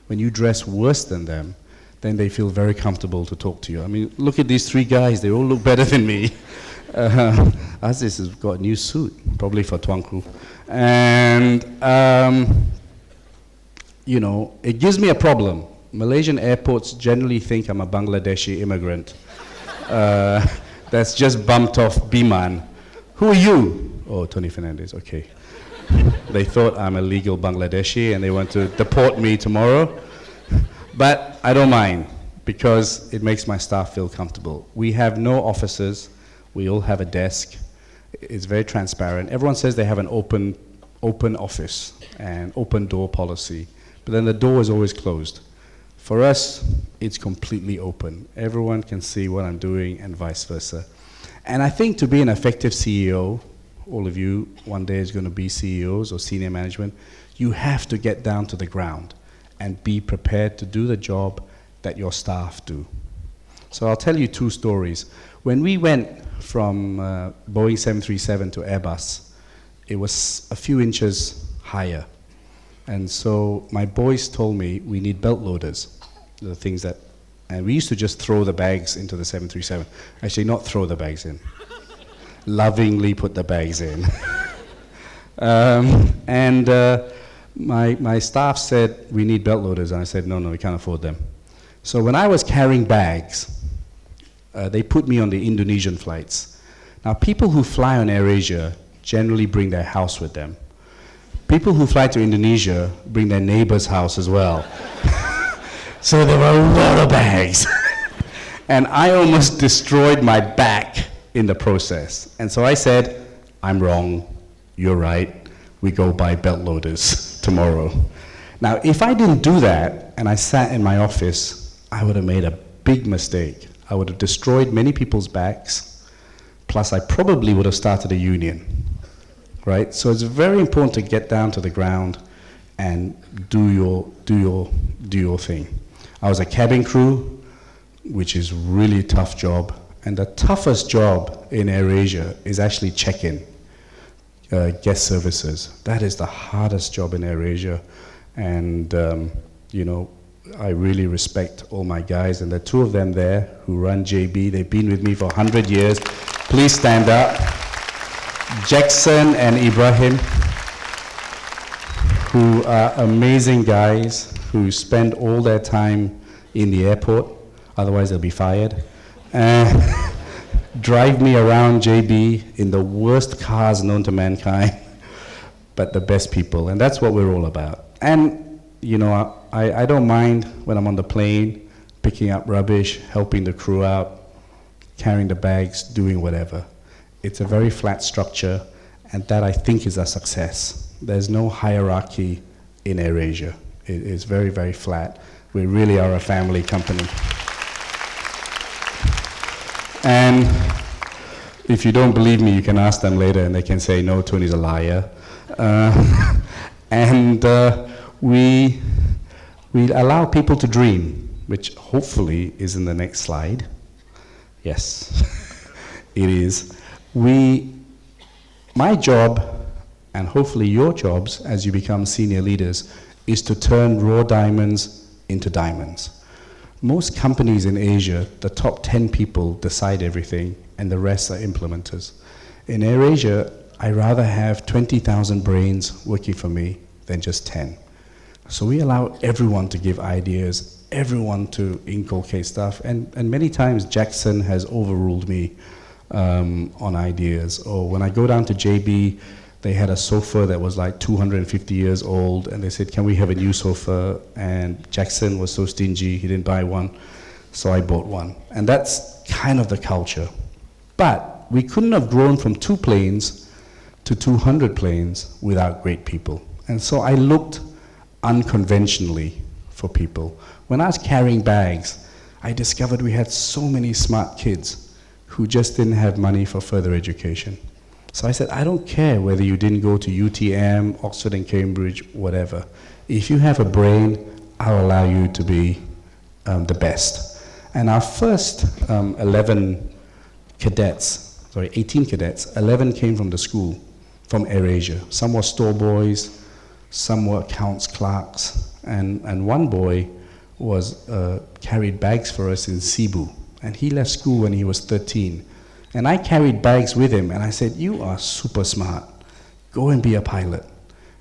when you dress worse than them, then they feel very comfortable to talk to you. I mean, look at these 3 guys, they all look better than me. Aziz has got a new suit, probably for Tuanku. And, you know, it gives me a problem. Malaysian airports generally think I'm a Bangladeshi immigrant that's just bumped off Biman. Who are you? Oh, Tony Fernandes, okay. They thought I'm a legal Bangladeshi and they want to deport me tomorrow. But I don't mind, because it makes my staff feel comfortable. We have no offices. We all have a desk. It's very transparent. Everyone says they have an open office and open door policy, but then the door is always closed. For us, it's completely open. Everyone can see what I'm doing and vice versa. And I think to be an effective CEO, all of you one day is going to be CEOs or senior management, you have to get down to the ground and be prepared to do the job that your staff do. So I'll tell you 2 stories. When we went from Boeing 737 to Airbus, it was a few inches higher. And so my boys told me we need belt loaders, the things that, and we used to just throw the bags into the 737. Actually, not throw the bags in. Lovingly put the bags in. My staff said, we need belt loaders, and I said, no, we can't afford them. So when I was carrying bags, they put me on the Indonesian flights. Now, people who fly on AirAsia generally bring their house with them. People who fly to Indonesia bring their neighbor's house as well. So there were a lot of bags. And I almost destroyed my back in the process. And so I said, I'm wrong, you're right, we go buy belt loaders tomorrow. Now, if I didn't do that, and I sat in my office, I would have made a big mistake. I would have destroyed many people's backs, plus I probably would have started a union, right? So it's very important to get down to the ground and do your thing. I was a cabin crew, which is really a tough job, And the toughest job in AirAsia is actually check-in, guest services. That is the hardest job in AirAsia. And, I really respect all my guys, and there are two of them there who run JB. They've been with me for 100 years. Please stand up. Jackson and Ibrahim, who are amazing guys who spend all their time in the airport, otherwise they'll be fired. Drive me around JB in the worst cars known to mankind, but the best people, and that's what we're all about. And I don't mind when I'm on the plane, picking up rubbish, helping the crew out, carrying the bags, doing whatever. It's a very flat structure, and that I think is a success. There's no hierarchy in AirAsia. It is very, very flat. We really are a family company. And if you don't believe me, you can ask them later, and they can say, no, Tony's a liar. We allow people to dream, which hopefully is in the next slide. Yes, it is. My job, and hopefully your jobs as you become senior leaders, is to turn raw diamonds into diamonds. Most companies in Asia, the top 10 people decide everything, and the rest are implementers. In AirAsia, I rather have 20,000 brains working for me than just 10. So we allow everyone to give ideas, everyone to inculcate stuff, and many times Jackson has overruled me on ideas. Or when I go down to JB, they had a sofa that was like 250 years old, and they said, can we have a new sofa? And Jackson was so stingy, he didn't buy one, so I bought one. And that's kind of the culture. But we couldn't have grown from 2 planes to 200 planes without great people. And so I looked unconventionally for people. When I was carrying bags, I discovered we had so many smart kids who just didn't have money for further education. So I said, I don't care whether you didn't go to UTM, Oxford and Cambridge, whatever. If you have a brain, I'll allow you to be the best. And our first 18 cadets, 11 came from the school, from AirAsia. Some were store boys, some were accounts clerks, and one boy was carried bags for us in Cebu, and he left school when he was 13. And I carried bags with him, and I said, you are super smart, go and be a pilot.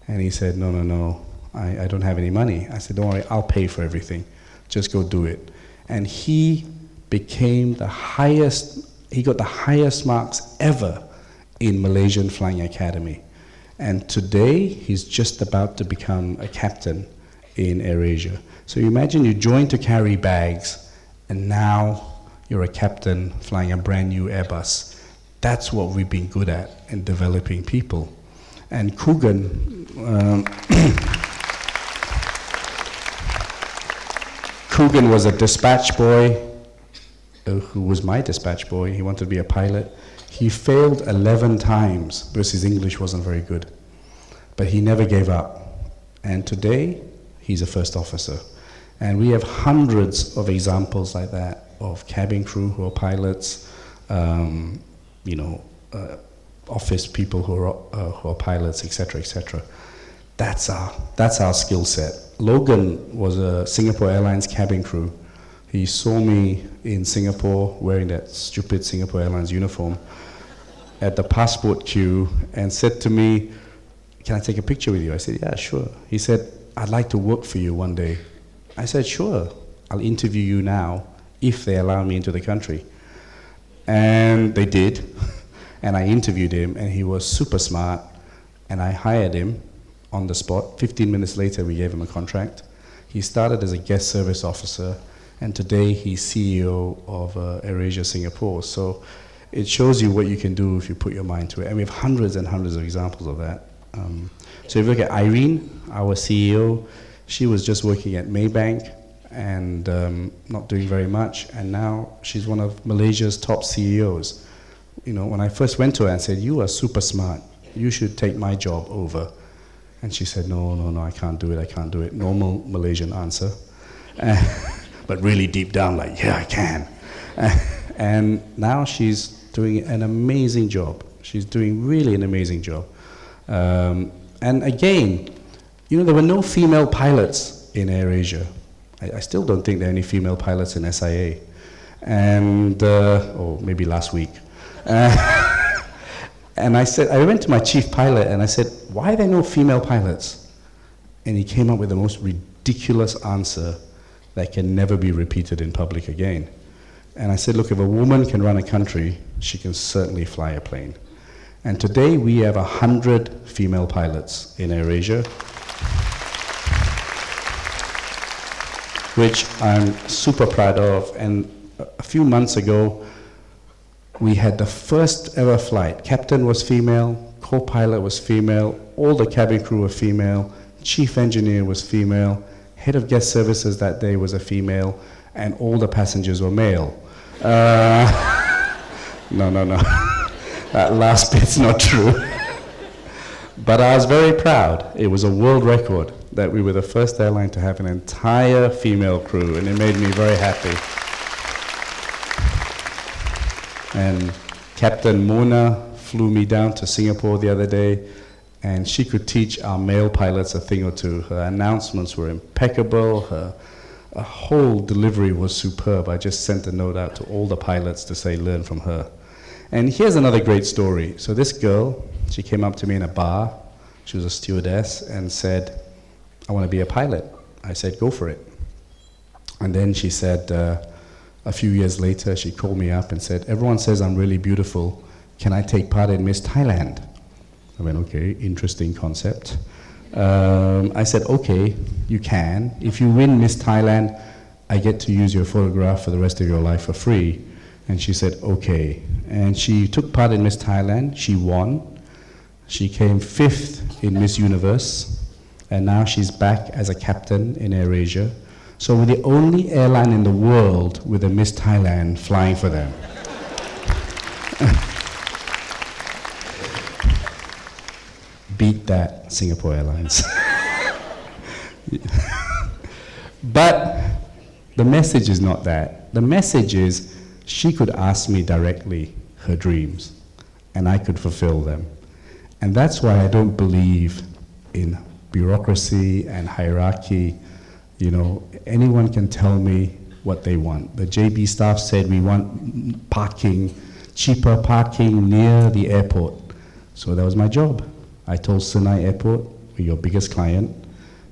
And he said, no, I don't have any money. I said, don't worry, I'll pay for everything, just go do it. And he became he got the highest marks ever in Malaysian Flying Academy. And today, he's just about to become a captain in AirAsia. So you imagine you joined to carry bags, and now you're a captain flying a brand new Airbus. That's what we've been good at in developing people. And Coogan was a dispatch boy, who was my dispatch boy. He wanted to be a pilot. He failed 11 times because his English wasn't very good. But he never gave up. And today, he's a first officer. And we have hundreds of examples like that of cabin crew who are pilots, office people who are pilots, etc., etc. That's our skill set. Logan was a Singapore Airlines cabin crew. He saw me in Singapore wearing that stupid Singapore Airlines uniform at the passport queue and said to me, can I take a picture with you? I said, yeah, sure. He said, I'd like to work for you one day. I said, sure, I'll interview you now if they allow me into the country. And they did. And I interviewed him, and he was super smart, and I hired him on the spot. 15 minutes later, we gave him a contract. He started as a guest service officer, and today he's CEO of AirAsia Singapore. So it shows you what you can do if you put your mind to it. And we have hundreds and hundreds of examples of that. So if you look at Irene, our CEO, she was just working at Maybank and not doing very much, and now she's one of Malaysia's top CEOs. When I first went to her and said, you are super smart, you should take my job over. And she said, no, I can't do it. Normal Malaysian answer. But really deep down, like, yeah, I can. And now she's doing an amazing job. She's doing really an amazing job. And again, you know, there were no female pilots in AirAsia. I still don't think there are any female pilots in SIA. And, or maybe last week. And I went to my chief pilot and I said, why are there no female pilots? And he came up with the most ridiculous answer that can never be repeated in public again. And I said, look, if a woman can run a country, she can certainly fly a plane. And today we have 100 female pilots in AirAsia, which I'm super proud of. And a few months ago, we had the first ever flight. Captain was female, co-pilot was female, all the cabin crew were female, chief engineer was female, head of guest services that day was a female, and all the passengers were male. No. That last bit's not true. But I was very proud. It was a world record that we were the first airline to have an entire female crew, and it made me very happy. And Captain Mona flew me down to Singapore the other day, and she could teach our male pilots a thing or two. Her announcements were impeccable. Her whole delivery was superb. I just sent a note out to all the pilots to say, learn from her. And here's another great story. So this girl, she came up to me in a bar. She was a stewardess and said, I want to be a pilot. I said, go for it. And then she said, a few years later, she called me up and said, everyone says I'm really beautiful. Can I take part in Miss Thailand? I went, okay, interesting concept. I said, okay, you can. If you win Miss Thailand, I get to use your photograph for the rest of your life for free. And she said, okay. And she took part in Miss Thailand. She won. She came 5th in Miss Universe. And now she's back as a captain in AirAsia. So we're the only airline in the world with a Miss Thailand flying for them. Beat that, Singapore Airlines. But the message is not that. The message is she could ask me directly her dreams, and I could fulfill them. And that's why I don't believe in bureaucracy and hierarchy. You know, anyone can tell me what they want. The JB staff said we want parking, cheaper parking near the airport. So that was my job. I told Senai Airport, we're your biggest client.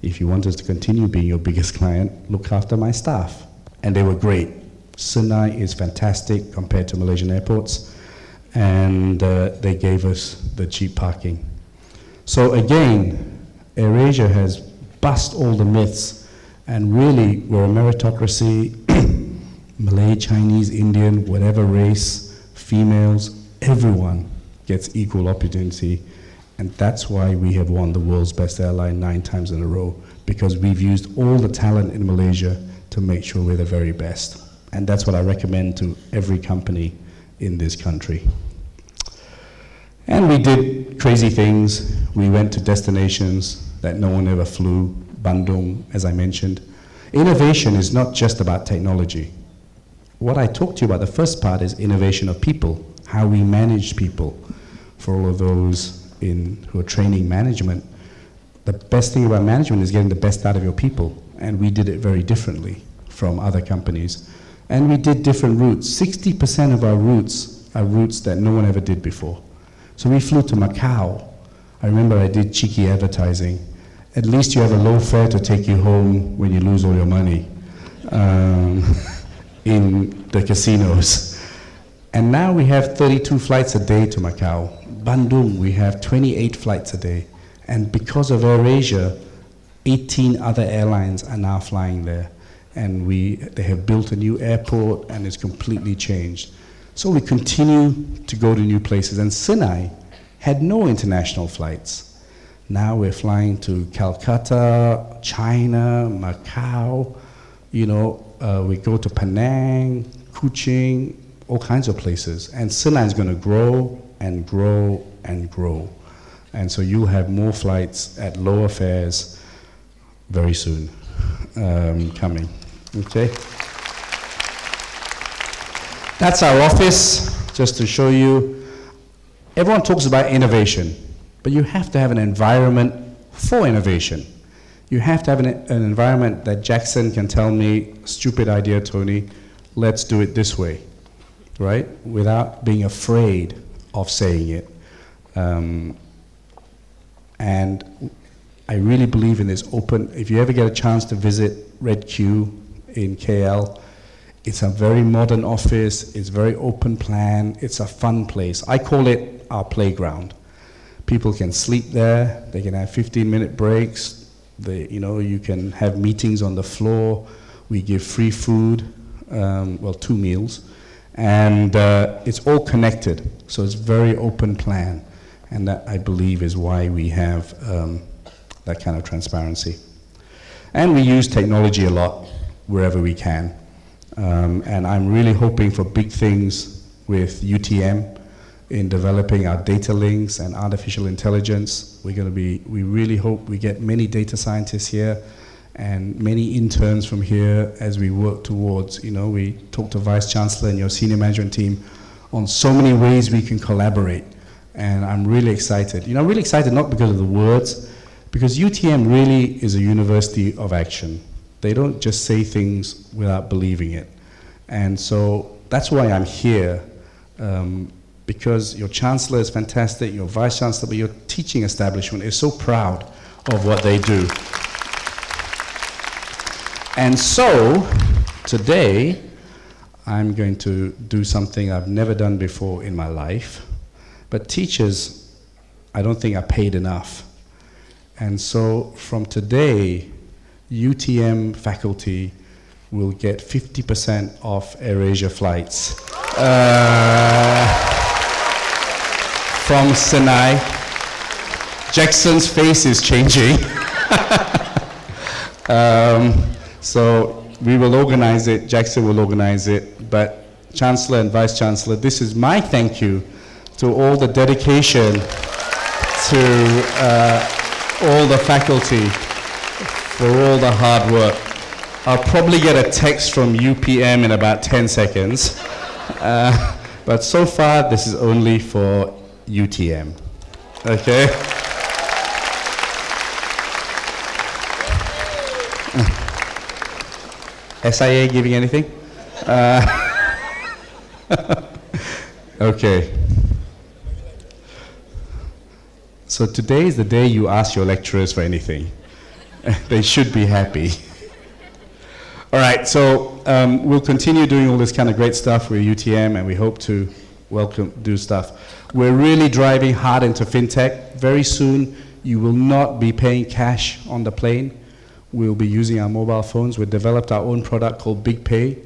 If you want us to continue being your biggest client, look after my staff. And they were great. Senai is fantastic compared to Malaysian airports. And they gave us the cheap parking. So again, AirAsia has bust all the myths. And really, we're a meritocracy, Malay, Chinese, Indian, whatever race, females, everyone gets equal opportunity. And that's why we have won the world's best airline 9 times in a row, because we've used all the talent in Malaysia to make sure we're the very best. And that's what I recommend to every company in this country. And we did crazy things. We went to destinations that no one ever flew. Bandung, as I mentioned. Innovation is not just about technology. What I talked to you about, the first part, is innovation of people, how we manage people. For all of those who are training management, the best thing about management is getting the best out of your people, and we did it very differently from other companies. And we did different routes. 60% of our routes are routes that no one ever did before. So we flew to Macau. I remember I did cheeky advertising. At least you have a low fare to take you home when you lose all your money in the casinos. And now we have 32 flights a day to Macau. Bandung, we have 28 flights a day. And because of AirAsia, 18 other airlines are now flying there. And they have built a new airport, and it's completely changed. So we continue to go to new places. And Sinai had no international flights. Now we're flying to Calcutta, China, Macau, you know, we go to Penang, Kuching, all kinds of places. And Sinai is going to grow and grow and grow. And so you'll have more flights at lower fares very soon coming, okay? That's our office, just to show you. Everyone talks about innovation, but you have to have an environment for innovation. You have to have an environment that Jackson can tell me, stupid idea, Tony, let's do it this way, right? Without being afraid of saying it. And I really believe in this open, if you ever get a chance to visit Red Q in KL, it's a very modern office, it's very open plan, it's a fun place. I call it our playground. People can sleep there, they can have 15-minute breaks, you can have meetings on the floor, we give free food, 2 meals, and it's all connected, so it's very open plan, and that I believe is why we have that kind of transparency. And we use technology a lot wherever we can. And I'm really hoping for big things with UTM in developing our data links and artificial intelligence. We really hope we get many data scientists here and many interns from here as we work towards, we talk to Vice Chancellor and your senior management team on so many ways we can collaborate. And I'm really excited. I'm really excited not because of the words, because UTM really is a university of action. They don't just say things without believing it. And so that's why I'm here, because your chancellor is fantastic, your vice chancellor, but your teaching establishment is so proud of what they do. And so today, I'm going to do something I've never done before in my life, but teachers, I don't think are paid enough. And so from today, UTM faculty will get 50% off AirAsia flights from Sinai. Jackson's face is changing. So we will organize it, Jackson will organize it, but Chancellor and Vice Chancellor, this is my thank you to all the dedication, to all the faculty, for all the hard work. I'll probably get a text from UPM in about 10 seconds. But so far, this is only for UTM. Okay? SIA giving anything? Okay. So today is the day you ask your lecturers for anything. They should be happy. All right, so we'll continue doing all this kind of great stuff with UTM, and we hope to do stuff. We're really driving hard into fintech. Very soon, you will not be paying cash on the plane. We'll be using our mobile phones. We've developed our own product called Big Pay.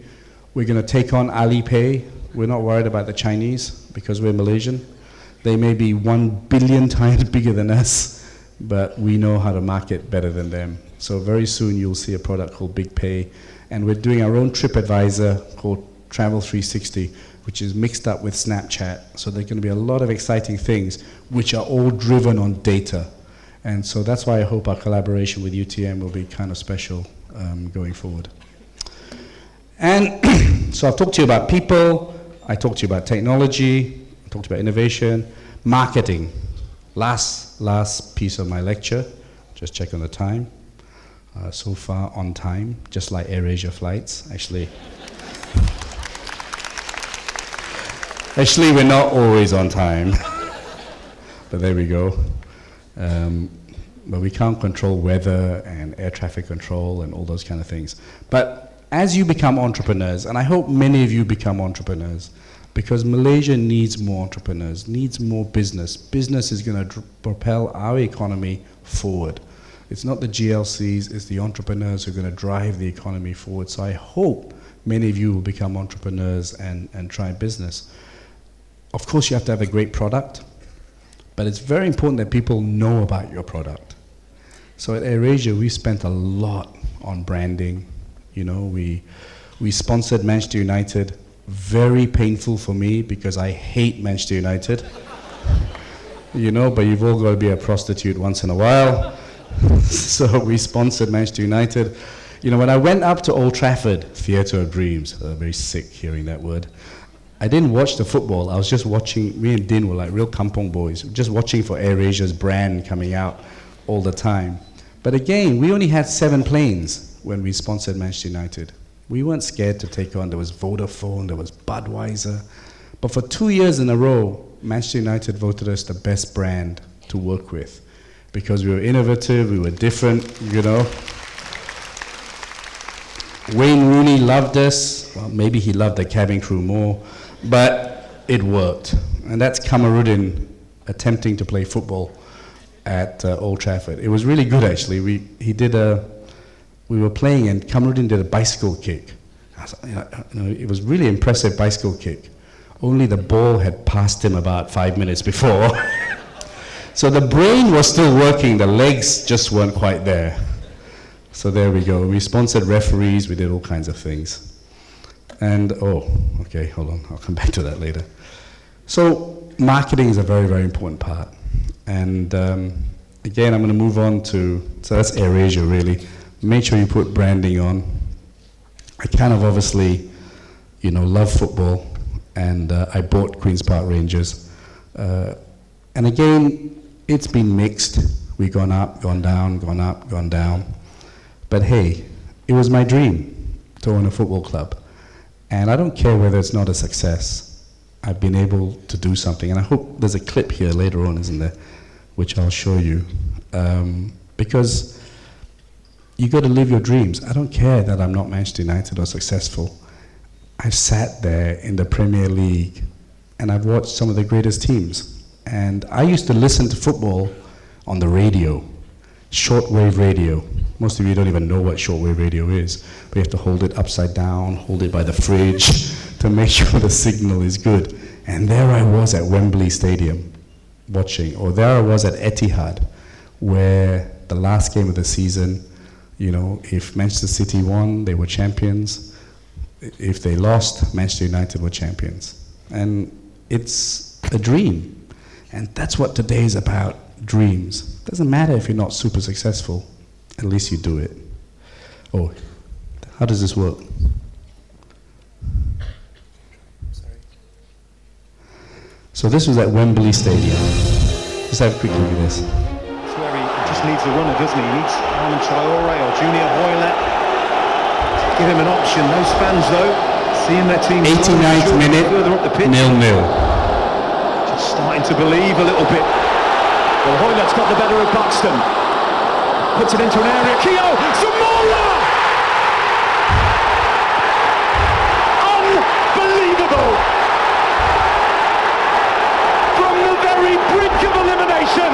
We're going to take on Alipay. We're not worried about the Chinese because we're Malaysian. They may be 1 billion times bigger than us, but we know how to market better than them. So very soon you'll see a product called Big Pay. And we're doing our own TripAdvisor called Travel 360, which is mixed up with Snapchat. So there's going to be a lot of exciting things which are all driven on data. And so that's why I hope our collaboration with UTM will be kind of special going forward. And so I've talked to you about people, I talked to you about technology, I talked about innovation, marketing. Last piece of my lecture, just check on the time. So far on time, just like AirAsia flights, actually. Actually, we're not always on time, but there we go. But we can't control weather and air traffic control and all those kind of things. But as you become entrepreneurs, and I hope many of you become entrepreneurs, because Malaysia needs more entrepreneurs, needs more business. Business is going to propel our economy forward. It's not the GLCs, it's the entrepreneurs who are going to drive the economy forward. So I hope many of you will become entrepreneurs and try business. Of course, you have to have a great product, but it's very important that people know about your product. So at AirAsia, we spent a lot on branding. We sponsored Manchester United. Very painful for me because I hate Manchester United. But you've all got to be a prostitute once in a while. So we sponsored Manchester United. When I went up to Old Trafford, Theatre of Dreams, very sick hearing that word, I didn't watch the football. I was just watching. Me and Din were like real kampong boys, just watching for AirAsia's brand coming out all the time. But again, we only had 7 planes when we sponsored Manchester United. We weren't scared to take on. There was Vodafone, there was Budweiser. But for 2 years in a row, Manchester United voted us the best brand to work with because we were innovative, we were different, you know. Wayne Rooney loved us. Well, maybe he loved the cabin crew more, but it worked. And that's Kamarudin attempting to play football at Old Trafford. It was really good, actually. We were playing and Kamarudin did a bicycle kick. It was really impressive bicycle kick. Only the ball had passed him about 5 minutes before. So the brain was still working, the legs just weren't quite there. So there we go. We sponsored referees, we did all kinds of things. And, okay, hold on, I'll come back to that later. So marketing is a very, very important part. And again, I'm going to move on to, so that's AirAsia really. Make sure you put branding on. I kind of obviously, love football, and I bought Queen's Park Rangers. And again, it's been mixed. We've gone up, gone down, gone up, gone down. But hey, it was my dream to own a football club. And I don't care whether it's not a success. I've been able to do something. And I hope there's a clip here later on, isn't there, which I'll show you. Because you got to live your dreams. I don't care that I'm not Manchester United or successful. I've sat there in the Premier League and I've watched some of the greatest teams. And I used to listen to football on the radio, shortwave radio. Most of you don't even know what shortwave radio is, but you have to hold it upside down, hold it by the fridge to make sure the signal is good. And there I was at Wembley Stadium watching, or there I was at Etihad, where the last game of the season, if Manchester City won, they were champions. If they lost, Manchester United were champions. And it's a dream. And that's what today is about, dreams. It doesn't matter if you're not super successful, at least you do it. Oh, how does this work? Sorry. So this was at Wembley Stadium. Just have a quick look at this. It's where he just needs a runner, doesn't he? He needs Armand Traore or Junior Hoylett to give him an option. Those fans, though, seeing their team 89th minute, further up the pitch. 0-0. Starting to believe a little bit. Well, Hoylett's got the better of Buxton. Puts it into an area. Keogh! Zamora! Unbelievable! From the very brink of elimination,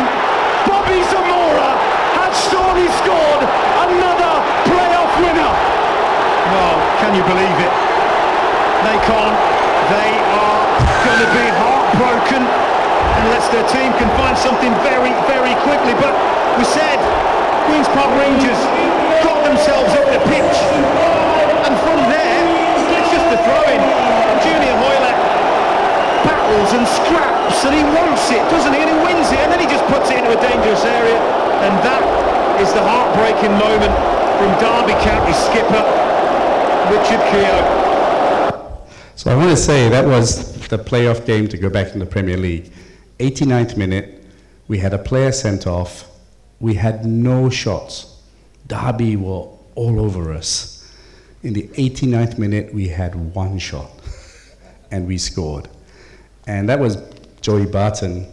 Bobby Zamora had surely scored another playoff winner. Oh, can you believe it? They can't. They are going to be heartbroken unless their team can find something very, very quickly. But we said Queen's Park Rangers got themselves up the pitch, and from there it's just a throw-in. Junior Hoylett battles and scraps, and he wants it, doesn't he? And he wins it, and then he just puts it into a dangerous area. And that is the heartbreaking moment from Derby County skipper Richard Keogh. So I want to say that was the playoff game to go back in the Premier League. 89th minute, we had a player sent off. We had no shots. Derby were all over us. In the 89th minute, we had one shot, and we scored. And that was Joey Barton.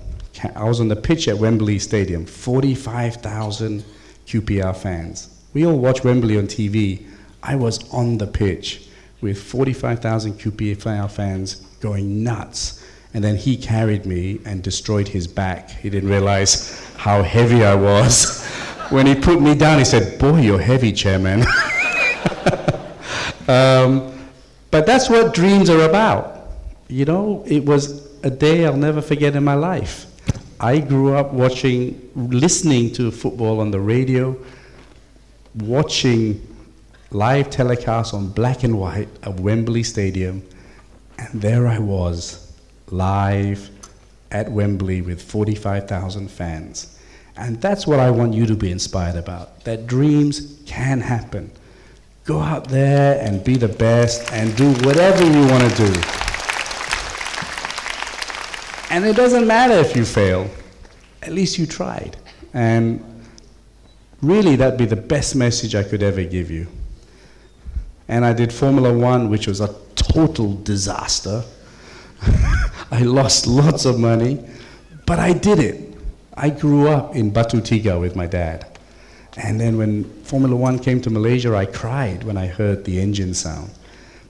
I was on the pitch at Wembley Stadium, 45,000 QPR fans. We all watch Wembley on TV. I was on the pitch with 45,000 QPR fans going nuts. And then he carried me and destroyed his back. He didn't realize how heavy I was. When he put me down, he said, "Boy, you're heavy, chairman." But that's what dreams are about. It was a day I'll never forget in my life. I grew up listening to football on the radio, watching live telecast on black and white of Wembley Stadium, and there I was, live at Wembley with 45,000 fans. And that's what I want you to be inspired about, that dreams can happen. Go out there and be the best and do whatever you want to do. And it doesn't matter if you fail, at least you tried. And really, that'd be the best message I could ever give you. And I did Formula One, which was a total disaster. I lost lots of money, but I did it. I grew up in Batu Tiga with my dad. And then when Formula One came to Malaysia, I cried when I heard the engine sound.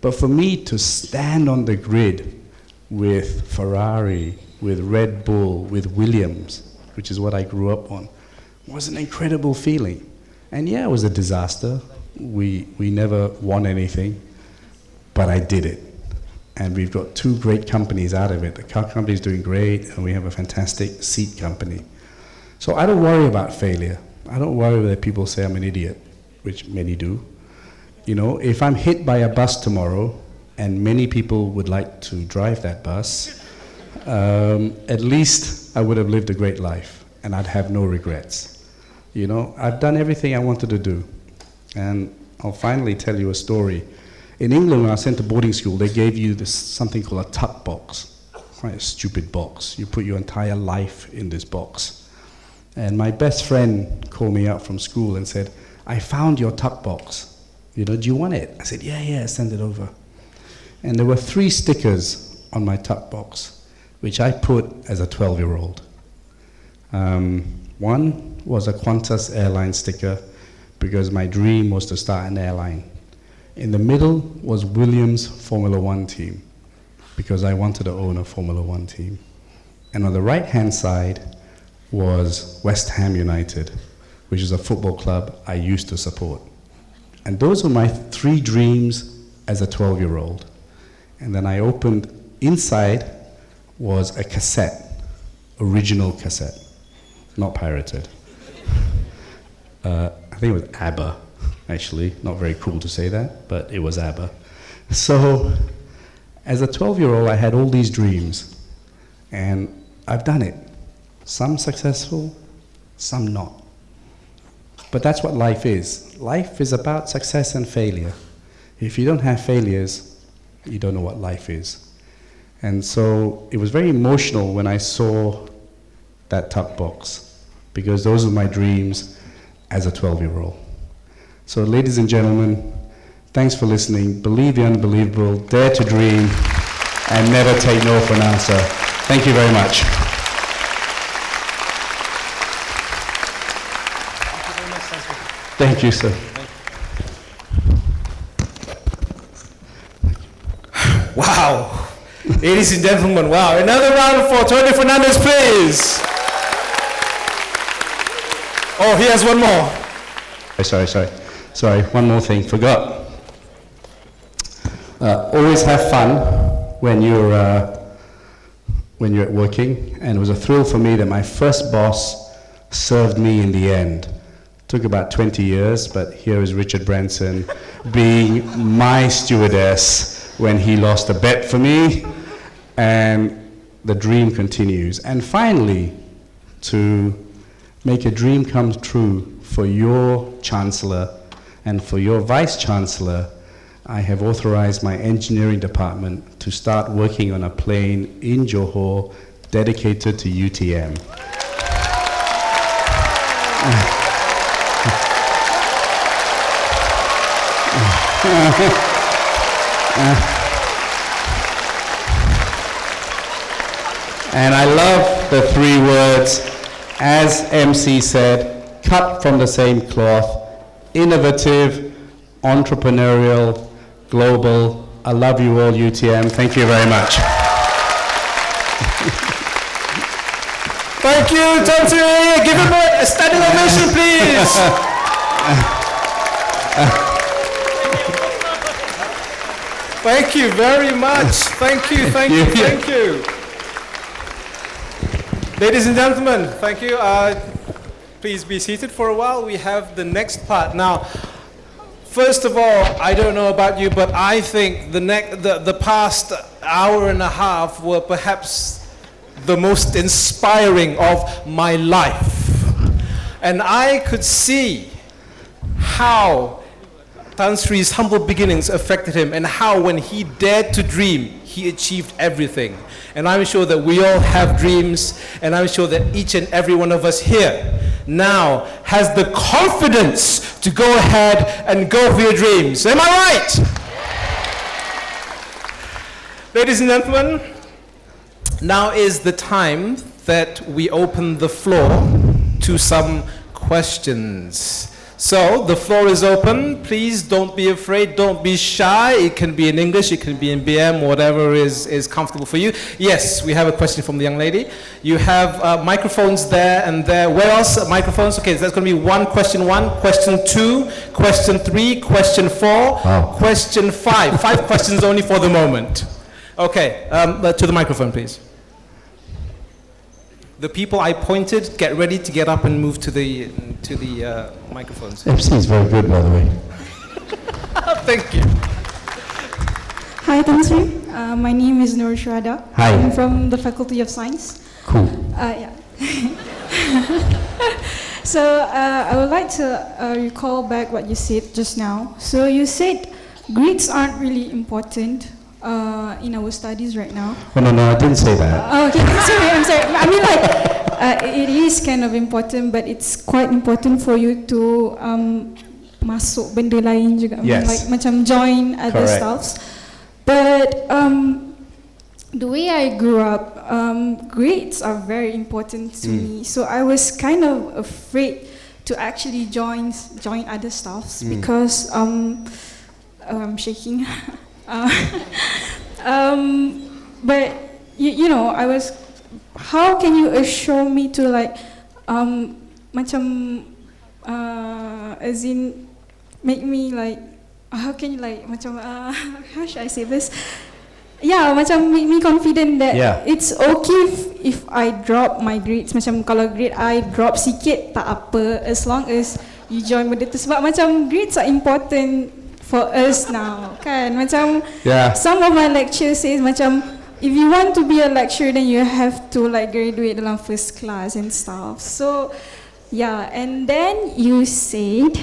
But for me to stand on the grid with Ferrari, with Red Bull, with Williams, which is what I grew up on, was an incredible feeling. And yeah, it was a disaster. We never won anything, but I did it. And we've got two great companies out of it. The car company is doing great, and we have a fantastic seat company. So I don't worry about failure. I don't worry that people say I'm an idiot, which many do. You know, if I'm hit by a bus tomorrow, and many people would like to drive that bus, at least I would have lived a great life, and I'd have no regrets. You know, I've done everything I wanted to do. And I'll finally tell you a story. In England, when I was sent to boarding school, they gave you this something called a tuck box. Quite a stupid box. You put your entire life in this box. And my best friend called me up from school and said, I found your tuck box. You know, do you want it? I said, yeah, send it over. And there were 3 stickers on my tuck box, which I put as a 12-year-old. One was a Qantas airline sticker, because my dream was to start an airline. In the middle was Williams' Formula One team, because I wanted to own a Formula One team. And on the right-hand side was West Ham United, which is a football club I used to support. And those were my 3 dreams as a 12-year-old. And then I opened, inside was a cassette, original cassette, not pirated. I think it was ABBA, actually. Not very cool to say that, but it was ABBA. So, as a 12-year-old, I had all these dreams, and I've done it. Some successful, some not. But that's what life is. Life is about success and failure. If you don't have failures, you don't know what life is. And so, it was very emotional when I saw that tuck box, because those are my dreams as a 12-year-old. So ladies and gentlemen, thanks for listening. Believe the unbelievable, dare to dream, and never take no for an answer. Thank you very much. Thank you, sir. Wow. Ladies and gentlemen, wow. Another round for Tony Fernandes, please. Oh, he has one more. Sorry, one more thing, forgot. Always have fun when you're working, and it was a thrill for me that my first boss served me in the end. Took about 20 years, but here is Richard Branson being my stewardess when he lost a bet for me, and the dream continues. And finally, to make a dream come true for your Chancellor and for your Vice Chancellor, I have authorized my engineering department to start working on a plane in Johor dedicated to UTM. And I love the 3 words, as MC said, cut from the same cloth, innovative, entrepreneurial, global. I love you all, UTM. Thank you very much. Thank you, Tony. Give him a standing ovation, please. Thank you very much. Thank you. Ladies and gentlemen, thank you. Please be seated for a while. We have the next part. Now, first of all, I don't know about you, but I think the past hour and a half were perhaps the most inspiring of my life. And I could see how Tan Sri's humble beginnings affected him, and how when he dared to dream, he achieved everything. And I'm sure that we all have dreams, and I'm sure that each and every one of us here now has the confidence to go ahead and go for your dreams. Am I right? Ladies and gentlemen, now is the time that we open the floor to some questions. So the floor is open. Please don't be afraid, don't be shy. It can be in English, it can be in BM, whatever is comfortable for you. Yes, we have a question from the young lady. You have microphones there and there. Where else? Microphones? Okay, so that's going to be question 2, question 3, question 4, question 5. 5 questions only for the moment. Okay, to the microphone, please. The people I pointed, get ready to get up and move to the microphones. MC is very good, by the way. Thank you. Hi, Tan Sri. My name is Nur Shurada. Hi. I'm from the Faculty of Science. Cool. Yeah. So I would like to recall back what you said just now. So you said grades aren't really important in our studies right now. Oh, no, I didn't say that. Oh, okay, I'm sorry. I mean, like, it is kind of important, but it's quite important for you to masuk benda lain juga. Yes. I mean, like, macam join other Correct. stuffs. But the way I grew up, grades are very important to me. So I was kind of afraid to actually join other stuffs because I'm shaking. But you know, I was. How can you assure me to like, macam, as in, make me like, how can you like, macam, how should I say this? Yeah, macam make me confident that it's okay if I drop my grades. Macam kalau grade I drop sikit tak apa, as long as you join benda tu. Sebab macam grades are important for us now, kan? Macam some of my lecturers says macam if you want to be a lecturer, then you have to like graduate dalam first class and stuff. So yeah, and then you said,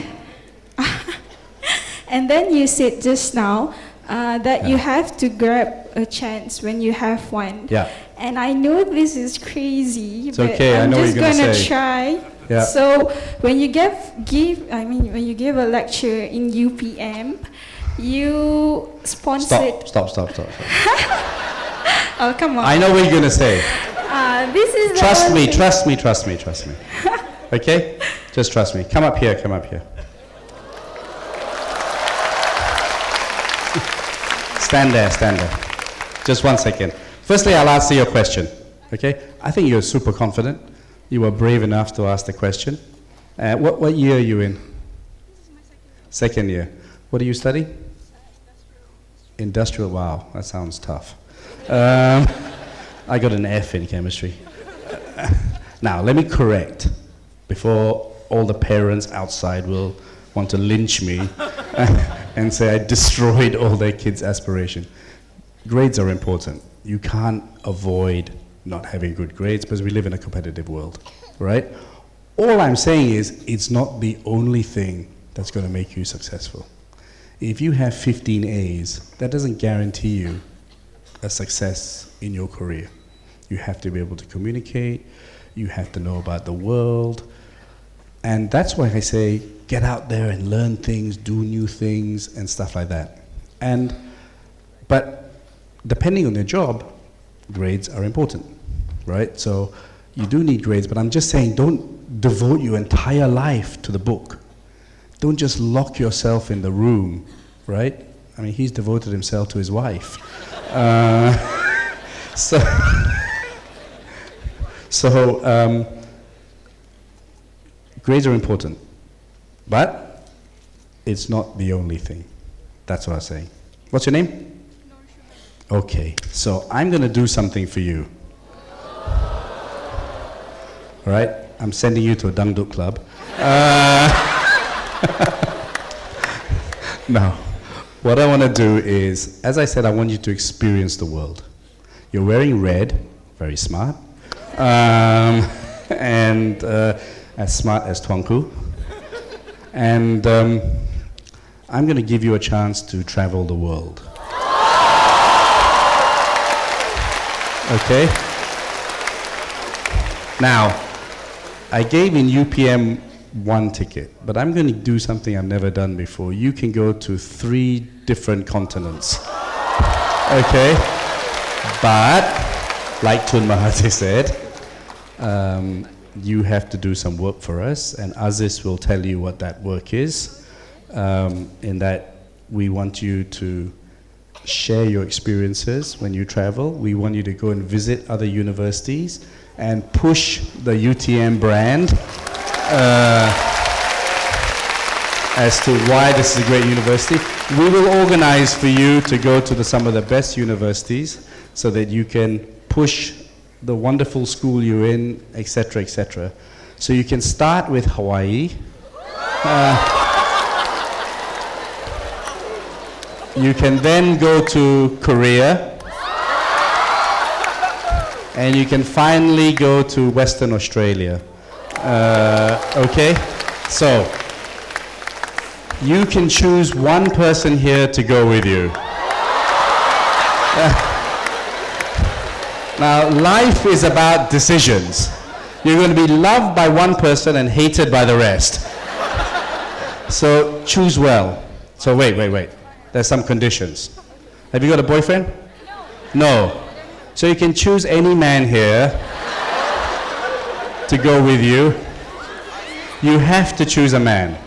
just now that you have to grab a chance when you have one. Yeah. And I know this is crazy, It's but okay, I'm I know what just you're gonna gonna say. try. Yeah. So when you when you give a lecture in UPM, you sponsored. Stop. Oh, come on. I know what you're gonna say. This is the Trust one me, thing- trust me. Okay? Just trust me. Come up here. Stand there. Just 1 second. Firstly, I'll answer your question. Okay? I think you're super confident. You were brave enough to ask the question. What year are you in? This is my Second year. What do you study? Industrial. Wow, that sounds tough. I got an F in chemistry. Now, let me correct, before all the parents outside will want to lynch me and say I destroyed all their kids' aspiration. Grades are important. You can't avoid not having good grades because we live in a competitive world, right? All I'm saying is it's not the only thing that's going to make you successful. If you have 15 A's, that doesn't guarantee you a success in your career. You have to be able to communicate, you have to know about the world, and that's why I say get out there and learn things, do new things, and stuff like that. But depending on your job, grades are important, right? So you do need grades, but I'm just saying don't devote your entire life to the book. Don't just lock yourself in the room, right? I mean, he's devoted himself to his wife. So grades are important, but it's not the only thing. That's what I'm saying. What's your name? Okay, so I'm going to do something for you. All right? I'm sending you to a dangdut club. No. What I want to do is, as I said, I want you to experience the world. You're wearing red, very smart, and as smart as Tuanku. And I'm going to give you a chance to travel the world. Okay? Now, I gave in UPM 1 ticket, but I'm going to do something I've never done before. You can go to 3 different continents. Okay? But, like Tun Mahathir said, you have to do some work for us, and Aziz will tell you what that work is. In that we want you to share your experiences when you travel. We want you to go and visit other universities and push the UTM brand as to why this is a great university. We will organize for you to go to some of the best universities so that you can push the wonderful school you're in, etc., etc. So you can start with Hawaii. You can then go to Korea, and you can finally go to Western Australia. Okay? So, you can choose one person here to go with you. Now, life is about decisions. You're going to be loved by one person and hated by the rest. So, choose well. So, wait. There's some conditions. Have you got a boyfriend? No. So you can choose any man here to go with you. You have to choose a man.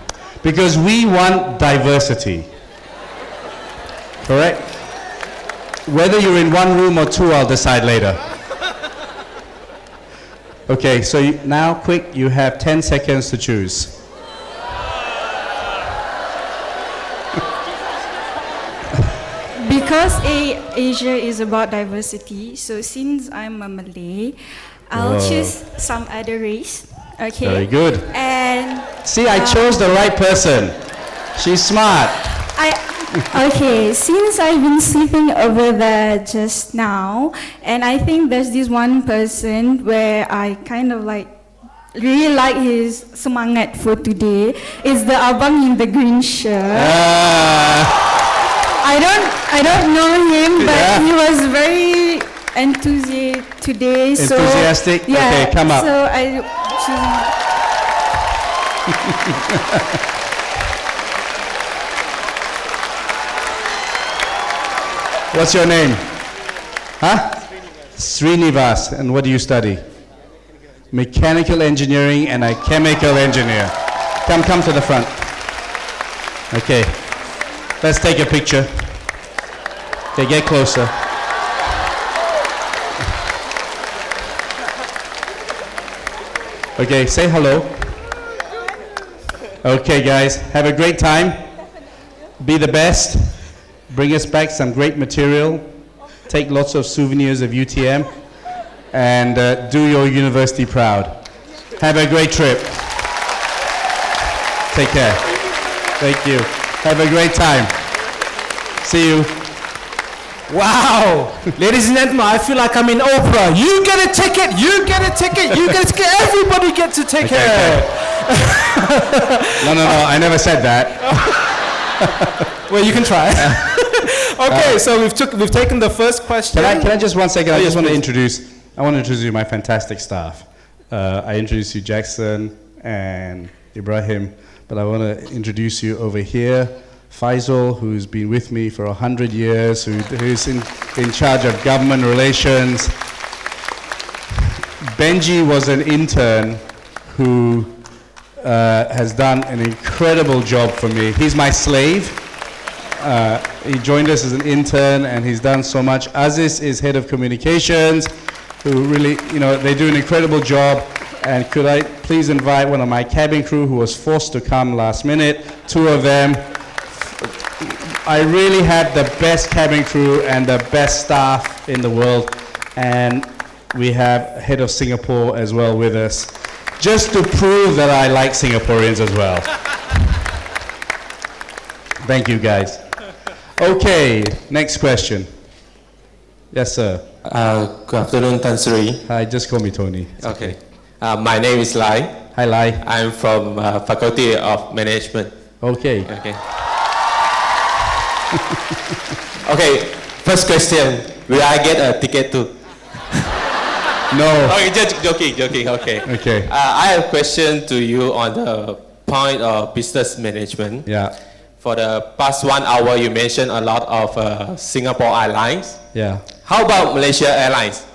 Because we want diversity. Correct? Whether you're in one room or 2, I'll decide later. Okay, so now quick, you have 10 seconds to choose. Because Asia is about diversity, so since I'm a Malay, I'll choose some other race. Okay. Very good. And see, I chose the right person. She's smart. Okay, since I've been sleeping over there just now, and I think there's this one person where I kind of like really like his semangat for today. It's the abang in the green shirt. I don't know him, but he was very enthusiastic today. Enthusiastic? So, yeah, okay, come up. So I What's your name? Huh? Srinivas. And what do you study? Mechanical engineering and a chemical engineer. Come to the front. Okay. Let's take a picture. Okay, get closer. Okay, say hello. Okay, guys, have a great time. Be the best. Bring us back some great material. Take lots of souvenirs of UTM. And do your university proud. Have a great trip. Take care. Thank you. Have a great time. See you. Wow! Ladies and gentlemen, I feel like I'm in Oprah. You get a ticket, you get a ticket, you get a ticket, everybody gets a ticket. Okay. No, I never said that. Well, you can try. Okay, so we've taken the first question. Can I just 1 second? I just want to please. introduce you my fantastic staff. I introduced you Jackson and Ibrahim, but I want to introduce you over here, Faisal, who's been with me for 100 years, who's in charge of government relations. Benji was an intern who has done an incredible job for me. He's my slave. He joined us as an intern and he's done so much. Aziz is head of communications, who really, they do an incredible job. And could I please invite one of my cabin crew who was forced to come last minute, 2 of them. I really had the best cabin crew and the best staff in the world. And we have head of Singapore as well with us, just to prove that I like Singaporeans as well. Thank you, guys. Okay, next question. Yes, sir. Good afternoon, Tan Sri. Hi, just call me Tony. Okay. My name is Lai. Hi, Lai. I'm from Faculty of Management. Okay. Okay. Okay, first question. Will I get a ticket too? No. Okay, just joking. Okay. Okay. I have a question to you on the point of business management. Yeah. For the past 1 hour, you mentioned a lot of Singapore Airlines. Yeah. How about Malaysia Airlines?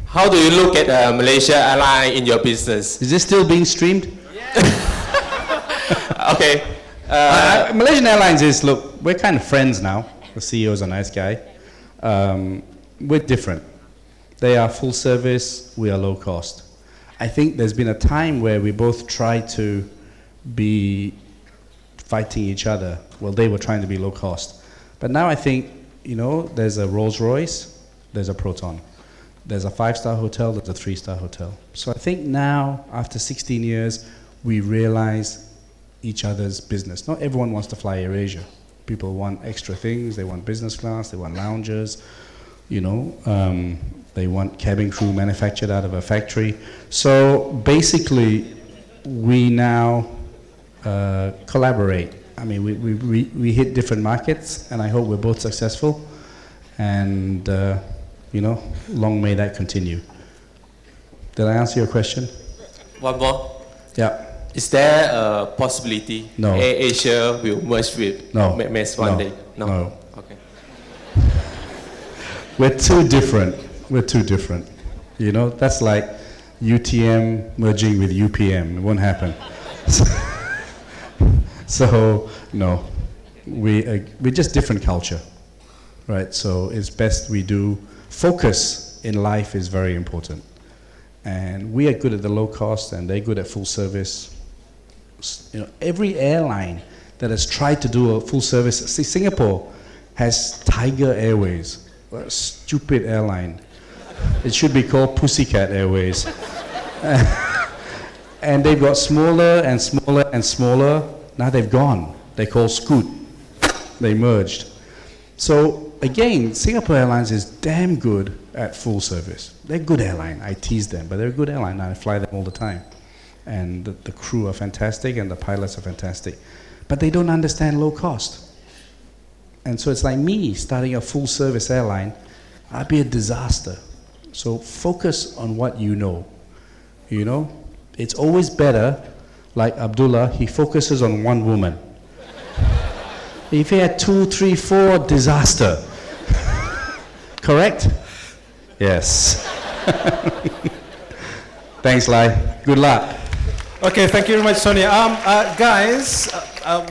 How do you look at Malaysia Airlines in your business? Is this still being streamed? Okay. Malaysian Airlines is, look, we're kind of friends now. The CEO is a nice guy. We're different. They are full service, we are low cost. I think there's been a time where we both tried to be fighting each other. Well, they were trying to be low cost. But now I think, there's a Rolls Royce, there's a Proton. There's a 5-star hotel, there's a 3-star hotel. So I think now, after 16 years, we realize each other's business. Not everyone wants to fly AirAsia. People want extra things, they want business class, they want lounges, they want cabin crew manufactured out of a factory. So basically, we now collaborate. I mean, we hit different markets, and I hope we're both successful. And, long may that continue. Did I answer your question? One more. Yeah. Is there a possibility No. AirAsia will merge with MES one day? No. Okay. We're too different. That's like UTM merging with UPM. It won't happen. So no, we're just different culture, right? So it's best we do. Focus in life is very important. And we are good at the low cost, and they're good at full service. Every airline that has tried to do a full service, see, Singapore has Tiger Airways, a stupid airline. It should be called Pussycat Airways. And they've got smaller and smaller and smaller. Now they've gone. They're called Scoot. They merged. So again, Singapore Airlines is damn good at full service. They're a good airline. I tease them, but they're a good airline. I fly them all the time. And the crew are fantastic, and the pilots are fantastic. But they don't understand low cost. And so it's like me starting a full service airline. I'd be a disaster. So focus on what you know. It's always better, like Abdullah, he focuses on one woman. If he had 2, 3, 4, disaster. Correct? Yes. Thanks, Lai. Good luck. Okay, thank you very much, Sonia. Guys,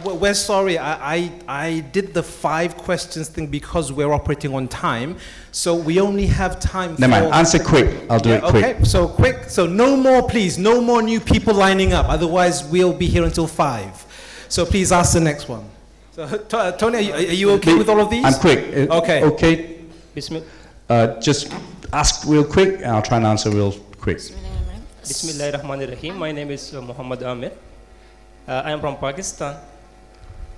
we're sorry. I did the 5 questions thing because we're operating on time. So we only have time for... Never mind. Answer quick. I'll do it quick. Okay, so quick. So no more, please. No more new people lining up. Otherwise, we'll be here until 5. So please ask the next one. So, Tony, are you okay with all of these? I'm quick. Okay. Okay. Just ask real quick, and I'll try and answer real quick. Bismillahirrahmanirrahim. My name is Muhammad Amir. I am from Pakistan.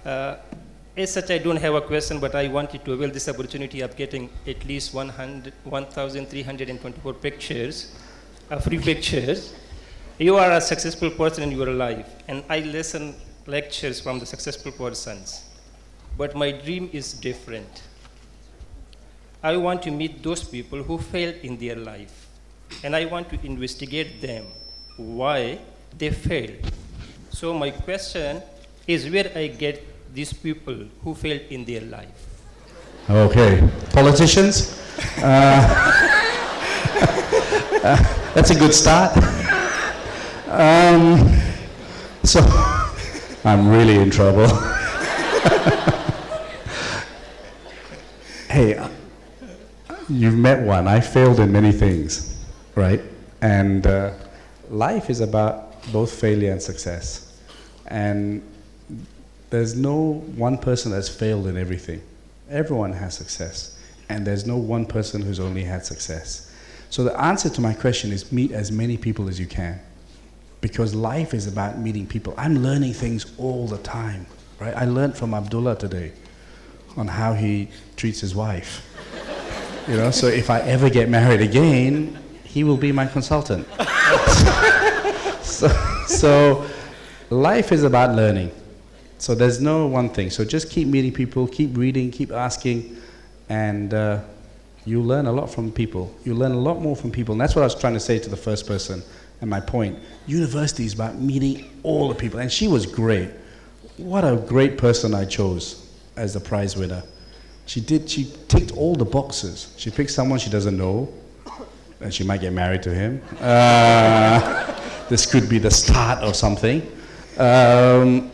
As such, I don't have a question, but I wanted to avail this opportunity of getting at least 1,324 pictures, free pictures. You are a successful person in your life, and I listen lectures from the successful persons. But my dream is different. I want to meet those people who failed in their life. And I want to investigate them, why they failed. So my question is where I get these people who failed in their life. Okay. Politicians? That's a good start. So, I'm really in trouble. Hey, you've met one. I failed in many things. Right? And life is about both failure and success. And there's no one person that's failed in everything. Everyone has success. And there's no one person who's only had success. So the answer to my question is meet as many people as you can. Because life is about meeting people. I'm learning things all the time. Right? I learned from Abdullah today on how he treats his wife. So if I ever get married again, he will be my consultant. so life is about learning. So there's no one thing. So just keep meeting people, keep reading, keep asking, and you learn a lot from people. You learn a lot more from people. And that's what I was trying to say to the first person. And my point, university is about meeting all the people. And she was great. What a great person I chose as the prize winner. She ticked all the boxes. She picked someone she doesn't know, and she might get married to him. This could be the start of something. And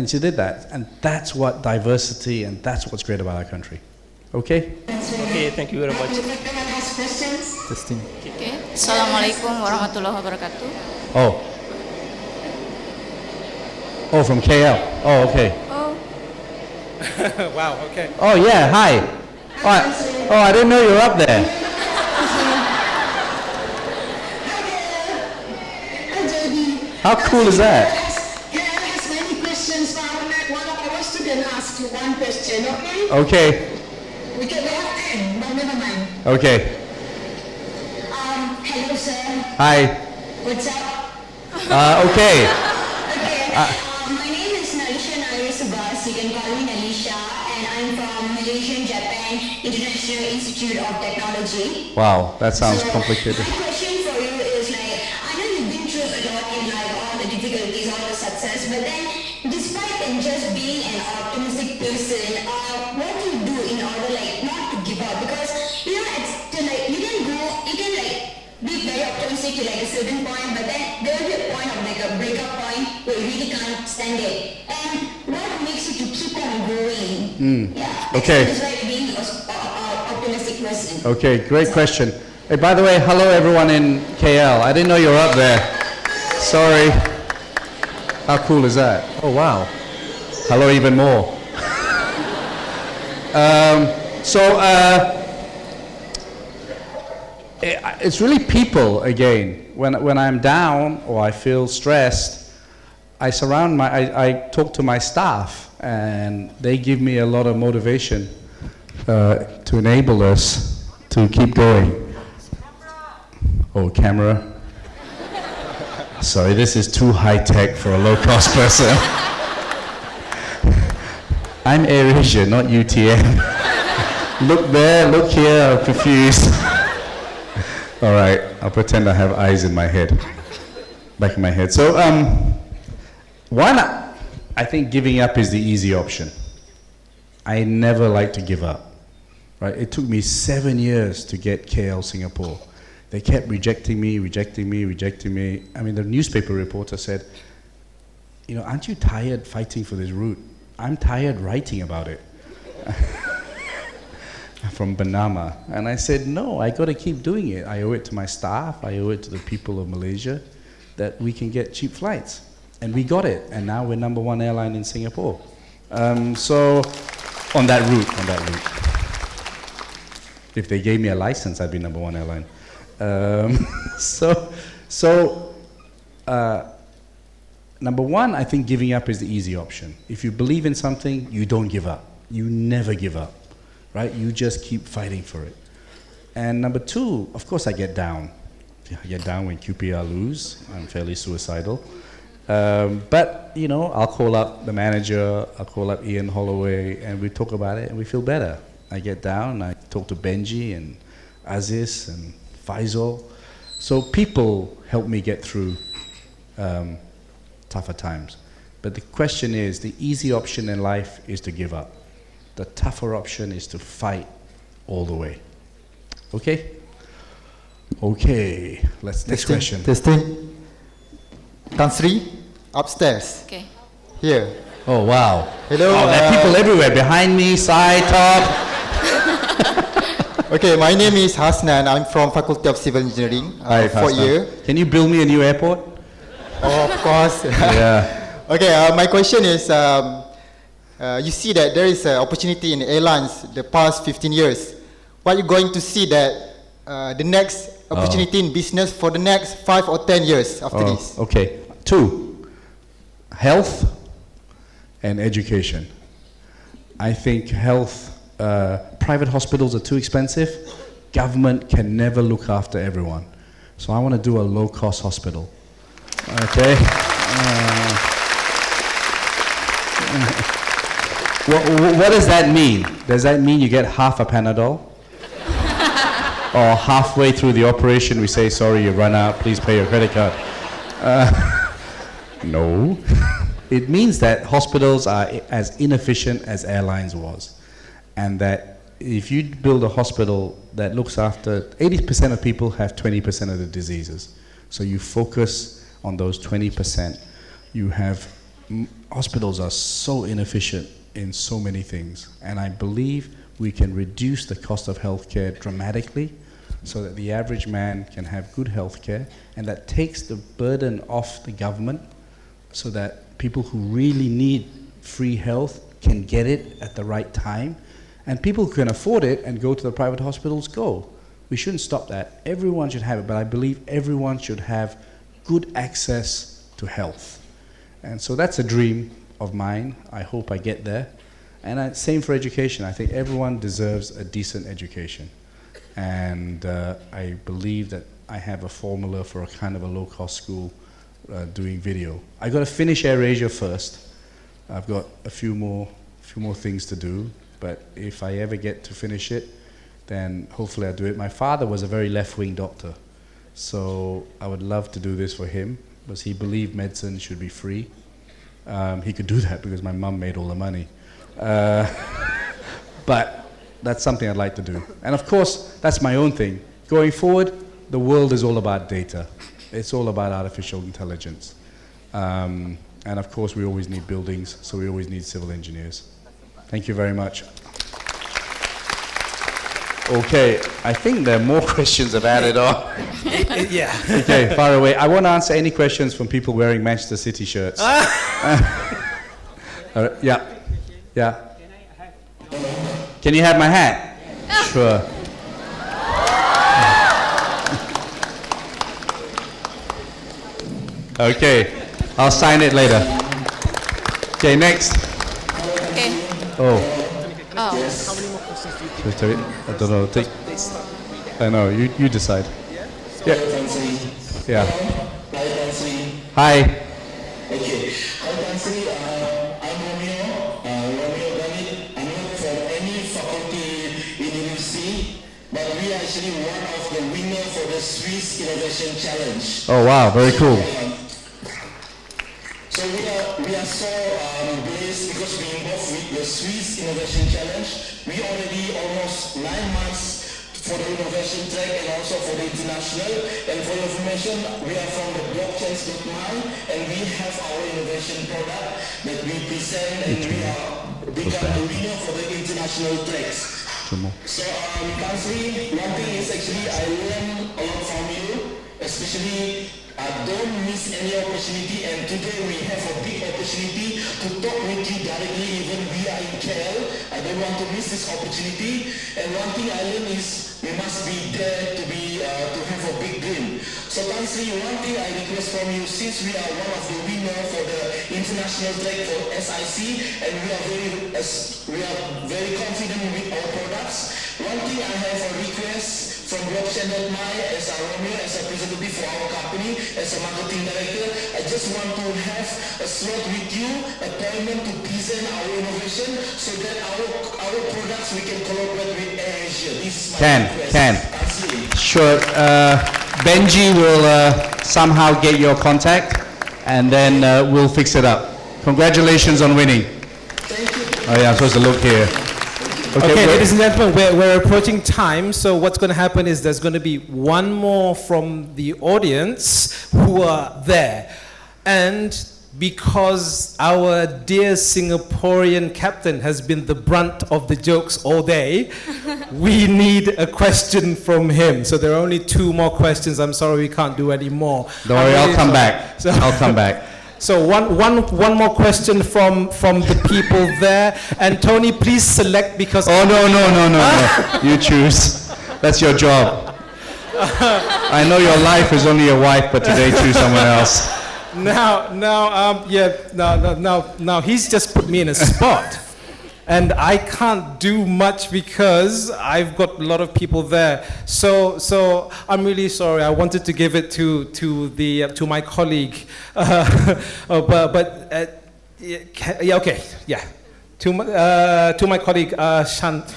she did that. And that's what diversity, and that's what's great about our country. Okay? Okay, thank you very much. Testing. Okay. Assalamualaikum warahmatullahi wabarakatuh. Oh, from KL. Oh, okay. Oh, Wow, okay. Oh, yeah, hi. I didn't know you were up there. How cool is that? Can I ask many questions, but one of our students ask you one question, okay? Okay, We have 10, but never mind. okay. Hello, sir. Hi. What's up? Okay. Okay. My name is Nalisha Subhas. You can call me Nalisha, and I'm from Malaysian Japan International Institute of Technology. Wow, that sounds So, complicated. My question for you is I know you've been through a lot in life, all the difficulties, all the success, but then despite just being an optimistic person, what do you do in order not to give up? Because you can be very optimistic to a certain point, but then there will be a point of a breakup point where you really can't stand it. And what makes you to keep on going? Yeah. Okay. That's why being an optimistic person. Okay, great question. Hey, by the way, hello everyone in KL. I didn't know you were up there. Sorry. How cool is that? Oh, wow. Hello even more. It's really people again. When I'm down or I feel stressed, I talk to my staff, and they give me a lot of motivation to enable us to keep going. Oh, camera. Sorry, this is too high tech for a low cost person. I'm AirAsia, not UTM. Look there, look here, I'm confused. All right, I'll pretend I have eyes in my head, back of my head. So, why not? I think giving up is the easy option. I never like to give up, right? It took me 7 years to get KL Singapore. They kept rejecting me. I mean, the newspaper reporter said, aren't you tired fighting for this route? I'm tired writing about it. From Bernama. And I said, no, I got to keep doing it. I owe it to my staff. I owe it to the people of Malaysia that we can get cheap flights. And we got it. And now we're #1 airline in Singapore. So on that route. If they gave me a license, I'd be #1 airline. Number one, I think giving up is the easy option. If you believe in something, you don't give up. You never give up, right? You just keep fighting for it. And number two, of course, I get down. I get down when QPR lose. I'm fairly suicidal. But, I'll call up the manager, I'll call up Ian Holloway, and we talk about it, and we feel better. I get down, I talk to Benji and Aziz and Faisal. So people help me get through tougher times. But the question is, the easy option in life is to give up. The tougher option is to fight all the way. Okay? Okay, next question. Testing. Tansri, upstairs. okay. Here. Oh, wow. Hello. Oh, there are people everywhere, behind me, side, top. Okay, my name is Hasnan. I'm from Faculty of Civil Engineering, Hi, fourth Hassan. year. Can you build me a new airport? Oh, of course. Yeah. Okay, my question is, you see that there is an opportunity in airlines the past 15 years. What are you going to see that the next opportunity in business for the next 5 or 10 years after this? Okay. 2, health and education. I think health, private hospitals are too expensive. Government can never look after everyone. So I want to do a low-cost hospital. Okay. What does that mean? Does that mean you get half a Panadol? Or halfway through the operation we say, sorry, you run out, please pay your credit card? No. It means that hospitals are as inefficient as airlines was. And that if you build a hospital that looks after, 80% of people have 20% of the diseases. So you focus on those 20%. You have, hospitals are so inefficient in so many things. And I believe we can reduce the cost of healthcare dramatically so that the average man can have good healthcare, and that takes the burden off the government so that people who really need free health can get it at the right time. And people who can afford it and go to the private hospitals, go. We shouldn't stop that. Everyone should have it, but I believe everyone should have good access to health. And so that's a dream of mine. I hope I get there. And same for education. I think everyone deserves a decent education. And I believe that I have a formula for a kind of a low-cost school doing video. I got to finish AirAsia first. I've got a few more things to do. But if I ever get to finish it, then hopefully I'll do it. My father was a very left-wing doctor, so I would love to do this for him, because he believed medicine should be free. He could do that because my mum made all the money. But that's something I'd like to do. And of course, that's my own thing. Going forward, the world is all about data. It's all about artificial intelligence. And of course, we always need buildings, so we always need civil engineers. Thank you very much. Okay, I think there are more questions have added on. Yeah. Okay, far away. I won't answer any questions from people wearing Manchester City shirts. Yeah. Yeah. Can you have my hat? Sure. Okay, I'll sign it later. Okay, next. Okay. Oh. Oh. I don't know. I know. You decide. Yeah. Yeah. Hi. Okay. Hi, Tansri. I'm Romeo. Romeo Ganit. I'm not from any faculty in university, but we are actually one of the winners for the Swiss Innovation Challenge. Oh wow, very cool. So we are so blessed because we involved with the Swiss Innovation Challenge. We already almost 9 months for the innovation track and also for the international. And for your information, we are from the blockchains.my, and we have our innovation product that we present, and we are become the winner for the international tracks. So Tansri, one thing is actually I learned a lot from you, especially don't miss any opportunity, and today we have a big opportunity to talk with you directly, even we are in KL. I don't want to miss this opportunity. And one thing I learned is we must be there to have a big dream. So Tansri, one thing I request from you, since we are one of the winners for the international track for SIC, and we are very confident with our products. One thing I have a request from blockchain.my as a Romeo, as a representative for our company, as a marketing director. I just want to have a slot with you, appointment to present our innovation, so that our products we can collaborate with AirAsia. This is my request. Sure. Benji will somehow get your contact, and then we'll fix it up. Congratulations on winning. Thank you. Oh yeah, I'm supposed to look here. Okay, ladies and gentlemen, we're approaching time, so what's going to happen is there's going to be one more from the audience who are there. And because our dear Singaporean captain has been the brunt of the jokes all day, we need a question from him. So there are only 2 more questions. I'm sorry we can't do any more. Don't worry, I'll come back. I'll come back. So one more question from the people there. And Tony, please select because... Oh, no. You choose. That's your job. I know your life is only your wife, but today choose someone else. Now he's just put me in a spot. And I can't do much because I've got a lot of people there. So I'm really sorry. I wanted to give it to my colleague, but Yeah, okay, yeah. To my colleague, Shanti.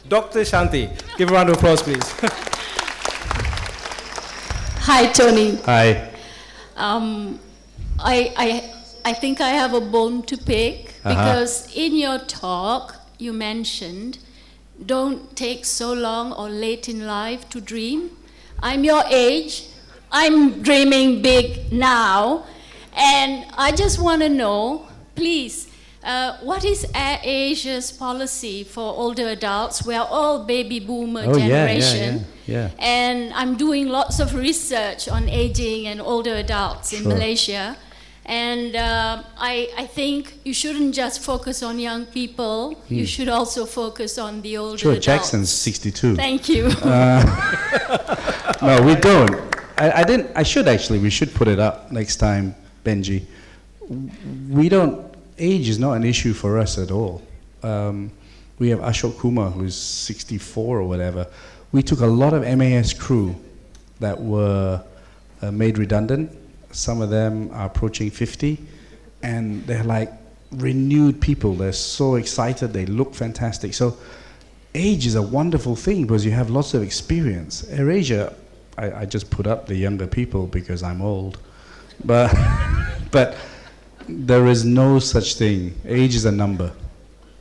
Dr. Shanti. Give a round of applause, please. Hi, Tony. Hi. I think I have a bone to pick because in your talk you mentioned don't take so long or late in life to dream. I'm your age. I'm dreaming big now. And I just want to know, please, what is AirAsia's policy for older adults? We are all baby boomer generation. Yeah. And I'm doing lots of research on aging and older adults in Malaysia. And I think you shouldn't just focus on young people. You should also focus on the older adults. Jackson's 62. Thank you. No, we don't. I should actually. We should put it up next time, Benji. We don't. Age is not an issue for us at all. We have Ashok Kumar, who's 64 or whatever. We took a lot of MAS crew that were made redundant. Some of them are approaching 50, and they're like renewed people. They're so excited. They look fantastic. So age is a wonderful thing because you have lots of experience. AirAsia, I just put up the younger people because I'm old. But there is no such thing. Age is a number.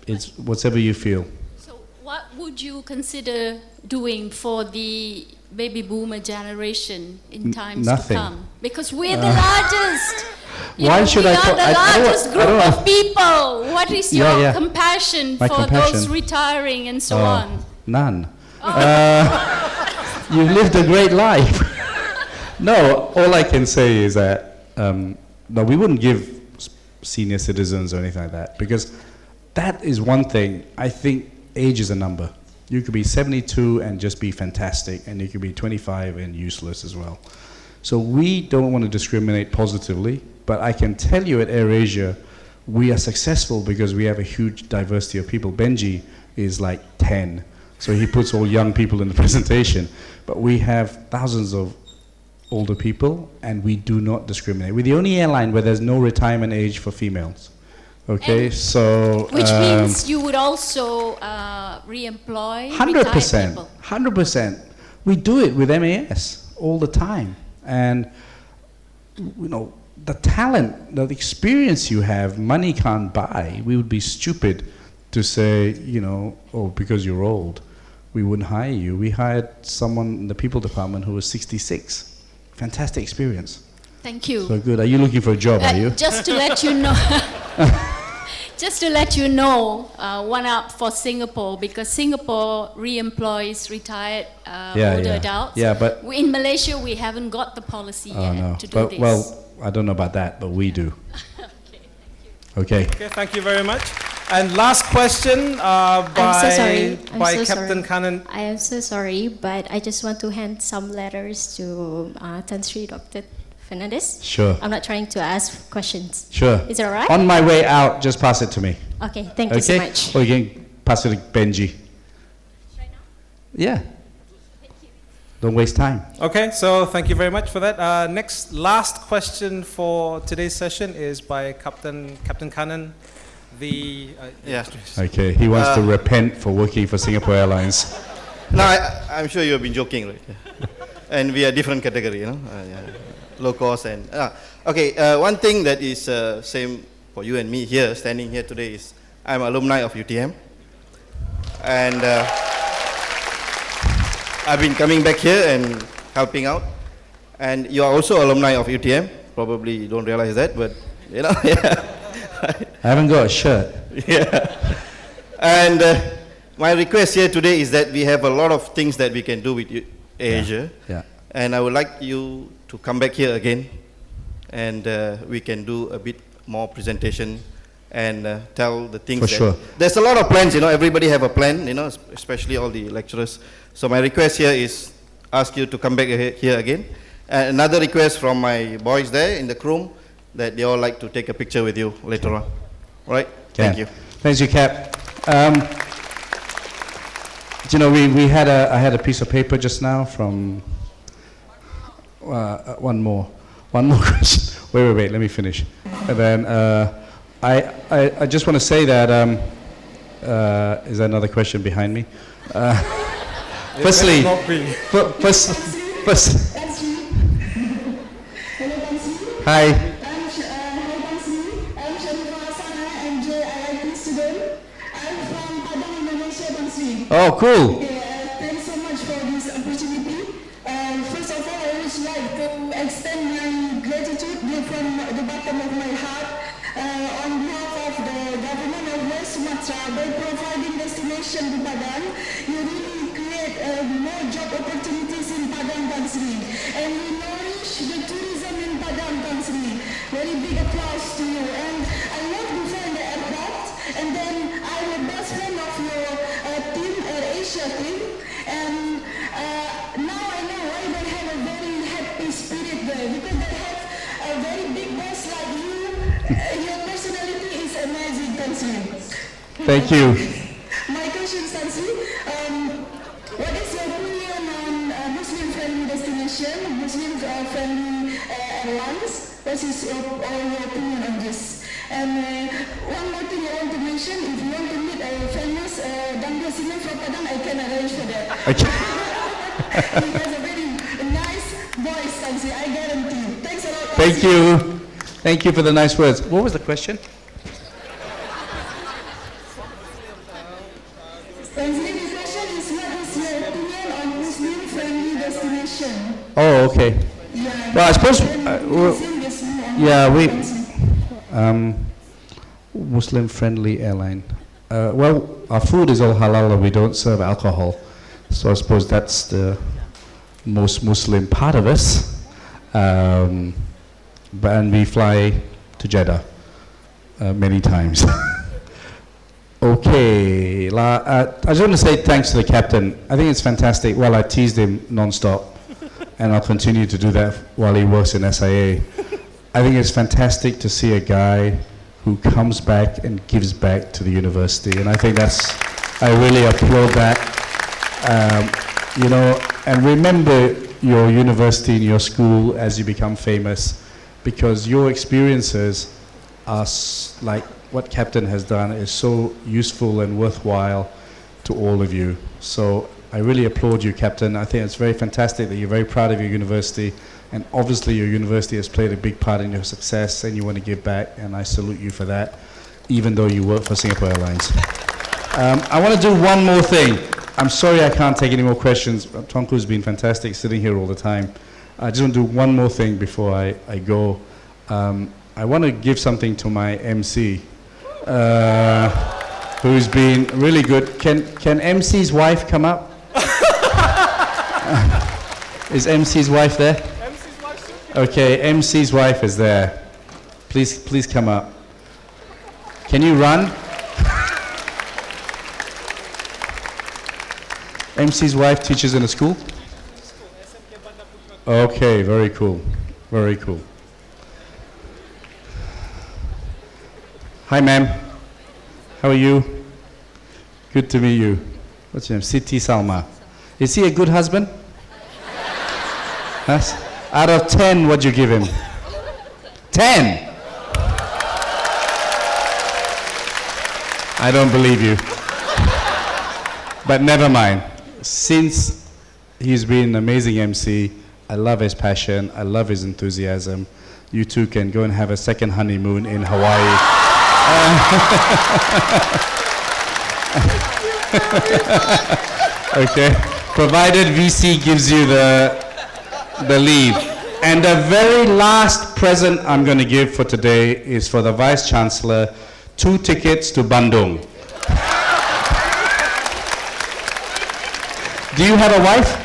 It's whatever you feel. So what would you consider doing for the baby boomer generation in times nothing. to come? Because we're the largest. Why should I? We are the largest group of people. What is your compassion for those retiring and so on? None. You've lived a great life. No, all I can say is that no, we wouldn't give senior citizens or anything like that because that is one thing. I think age is a number. You could be 72 and just be fantastic, and you could be 25 and useless as well. So we don't want to discriminate positively, but I can tell you at AirAsia, we are successful because we have a huge diversity of people. Benji is like 10, so he puts all young people in the presentation, but we have thousands of older people, and we do not discriminate. We're the only airline where there's no retirement age for females. Okay, and so which means you would also re-employ 100%. 100%. We do it with MAS all the time, and you know the talent, the experience you have, money can't buy. We would be stupid to say, you know, oh, because you're old, we wouldn't hire you. We hired someone in the people department who was 66. Fantastic experience. Thank you. So good. Are you looking for a job, are you? Just to let you know, one up for Singapore, because Singapore re-employs retired older adults. Yeah, but in Malaysia, we haven't got the policy yet to do this. Well, I don't know about that, but we do. Okay. Okay, thank you very much. And last question by Captain Kanan. I am so sorry, but I just want to hand some letters to Tan Sri Dr. Fernandes. Sure. I'm not trying to ask questions. Sure. Is it all right? On my way out, just pass it to me. Okay, thank you so much. Or you can pass it to Benji. Right now? Yeah. Don't waste time. Okay, so thank you very much for that. Last question for today's session is by Captain Kanan. Okay, he wants to repent for working for Singapore Airlines. No, I'm sure you have been joking, right? And we are different category, you know, low cost and okay. One thing that is same for you and me here, standing here today, is I'm alumni of UTM, and I've been coming back here and helping out. And you are also alumni of UTM. Probably you don't realize that, but you know, yeah. I haven't got a shirt. Yeah. And my request here today is that we have a lot of things that we can do with Asia. Yeah. And I would like you to come back here again, and we can do a bit more presentation and tell the things. For sure. There's a lot of plans, you know, everybody have a plan, you know, especially all the lecturers. So my request here is ask you to come back here again. And another request from my boys there in the room, that they all like to take a picture with you later on. All right? Thank you. Thank you, Cap. You know, I had a piece of paper just now from one more question. Wait, let me finish. And then I just want to say that, is there another question behind me? Firstly, first, hi. Oh, cool. Thanks so much for this opportunity. First of all, I would like to extend my gratitude from the bottom of my heart on behalf of the government of West Sumatra. By providing destination to Padang, you really create more job opportunities in Padang Country, and you nourish the tourism in Padang Country. Very big applause to you. And I worked before in the airport, and then I'm a best friend of your team, Asia team, and now I know why they have a very happy spirit there, because they have a very big boss like you. Your personality is amazing, Tansi. Thank you. My question, Tansi, what is your opinion on Muslim-friendly destination, Muslim-friendly airlines? What is your opinion on this? And one more thing I want to mention, if you want to meet a famous dangdut singer from Padang, I can arrange for that. Okay. He has a very nice voice, Tansi, I guarantee. Thanks a lot, Tansi. Thank you. Thank you for the nice words. What was the question? Tansi, the question is, what is your opinion on Muslim-friendly destination? Oh, okay. Yeah. Well, I suppose, Muslim-friendly airline. Well, our food is all halal and we don't serve alcohol, so I suppose that's the most Muslim part of us. And we fly to Jeddah many times. Okay, I just want to say thanks to the captain. I think it's fantastic. Well, I teased him non-stop, and I'll continue to do that while he works in SIA. I think it's fantastic to see a guy who comes back and gives back to the university, and I think I really applaud that. You know, and remember your university and your school as you become famous, because your experiences are like what Captain has done is so useful and worthwhile to all of you. So I really applaud you, Captain. I think it's very fantastic that you're very proud of your university, and obviously your university has played a big part in your success, and you want to give back, and I salute you for that, even though you work for Singapore Airlines. I want to do one more thing. I'm sorry I can't take any more questions. Tonku's been fantastic sitting here all the time. I just want to do one more thing before I go. I want to give something to my MC, who's been really good. Can MC's wife come up? Is MC's wife there? MC's wife? Okay, MC's wife is there. Please come up. Can you run? MC's wife teaches in a school? Okay, very cool. Very cool. Hi, ma'am. How are you? Good to meet you. What's your name? Siti Salma. Is he a good husband? Yes? Out of 10, what'd you give him? 10! I don't believe you. But never mind. Since he's been an amazing MC, I love his passion, I love his enthusiasm. You two can go and have a second honeymoon in Hawaii. Okay, provided VC gives you the leave. And the very last present I'm going to give for today is for the Vice Chancellor, 2 tickets to Bandung. Do you have a wife?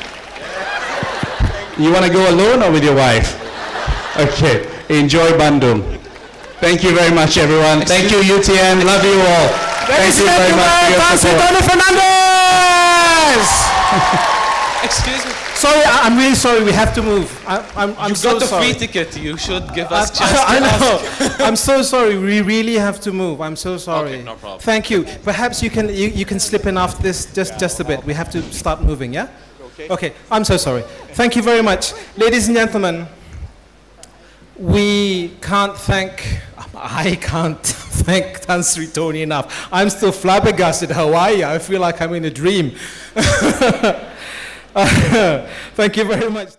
You want to go alone or with your wife? Okay, enjoy Bandung. Thank you very much, everyone. Thank you, UTM. Love you all. Thank you very much for your support. Fernandes! Excuse me. Sorry, I'm really sorry. We have to move. I'm so got the sorry. free ticket. You should give us chance to I know. ask. I'm so sorry. We really have to move. I'm so sorry. Okay, no problem. Thank you. Perhaps you can slip in after this just a bit. We have to start moving. Yeah. Okay. I'm so sorry. Thank you very much, ladies and gentlemen. I can't thank Tan Sri Tony enough. I'm still flabbergasted Hawaii. I feel like I'm in a dream. Thank you very much.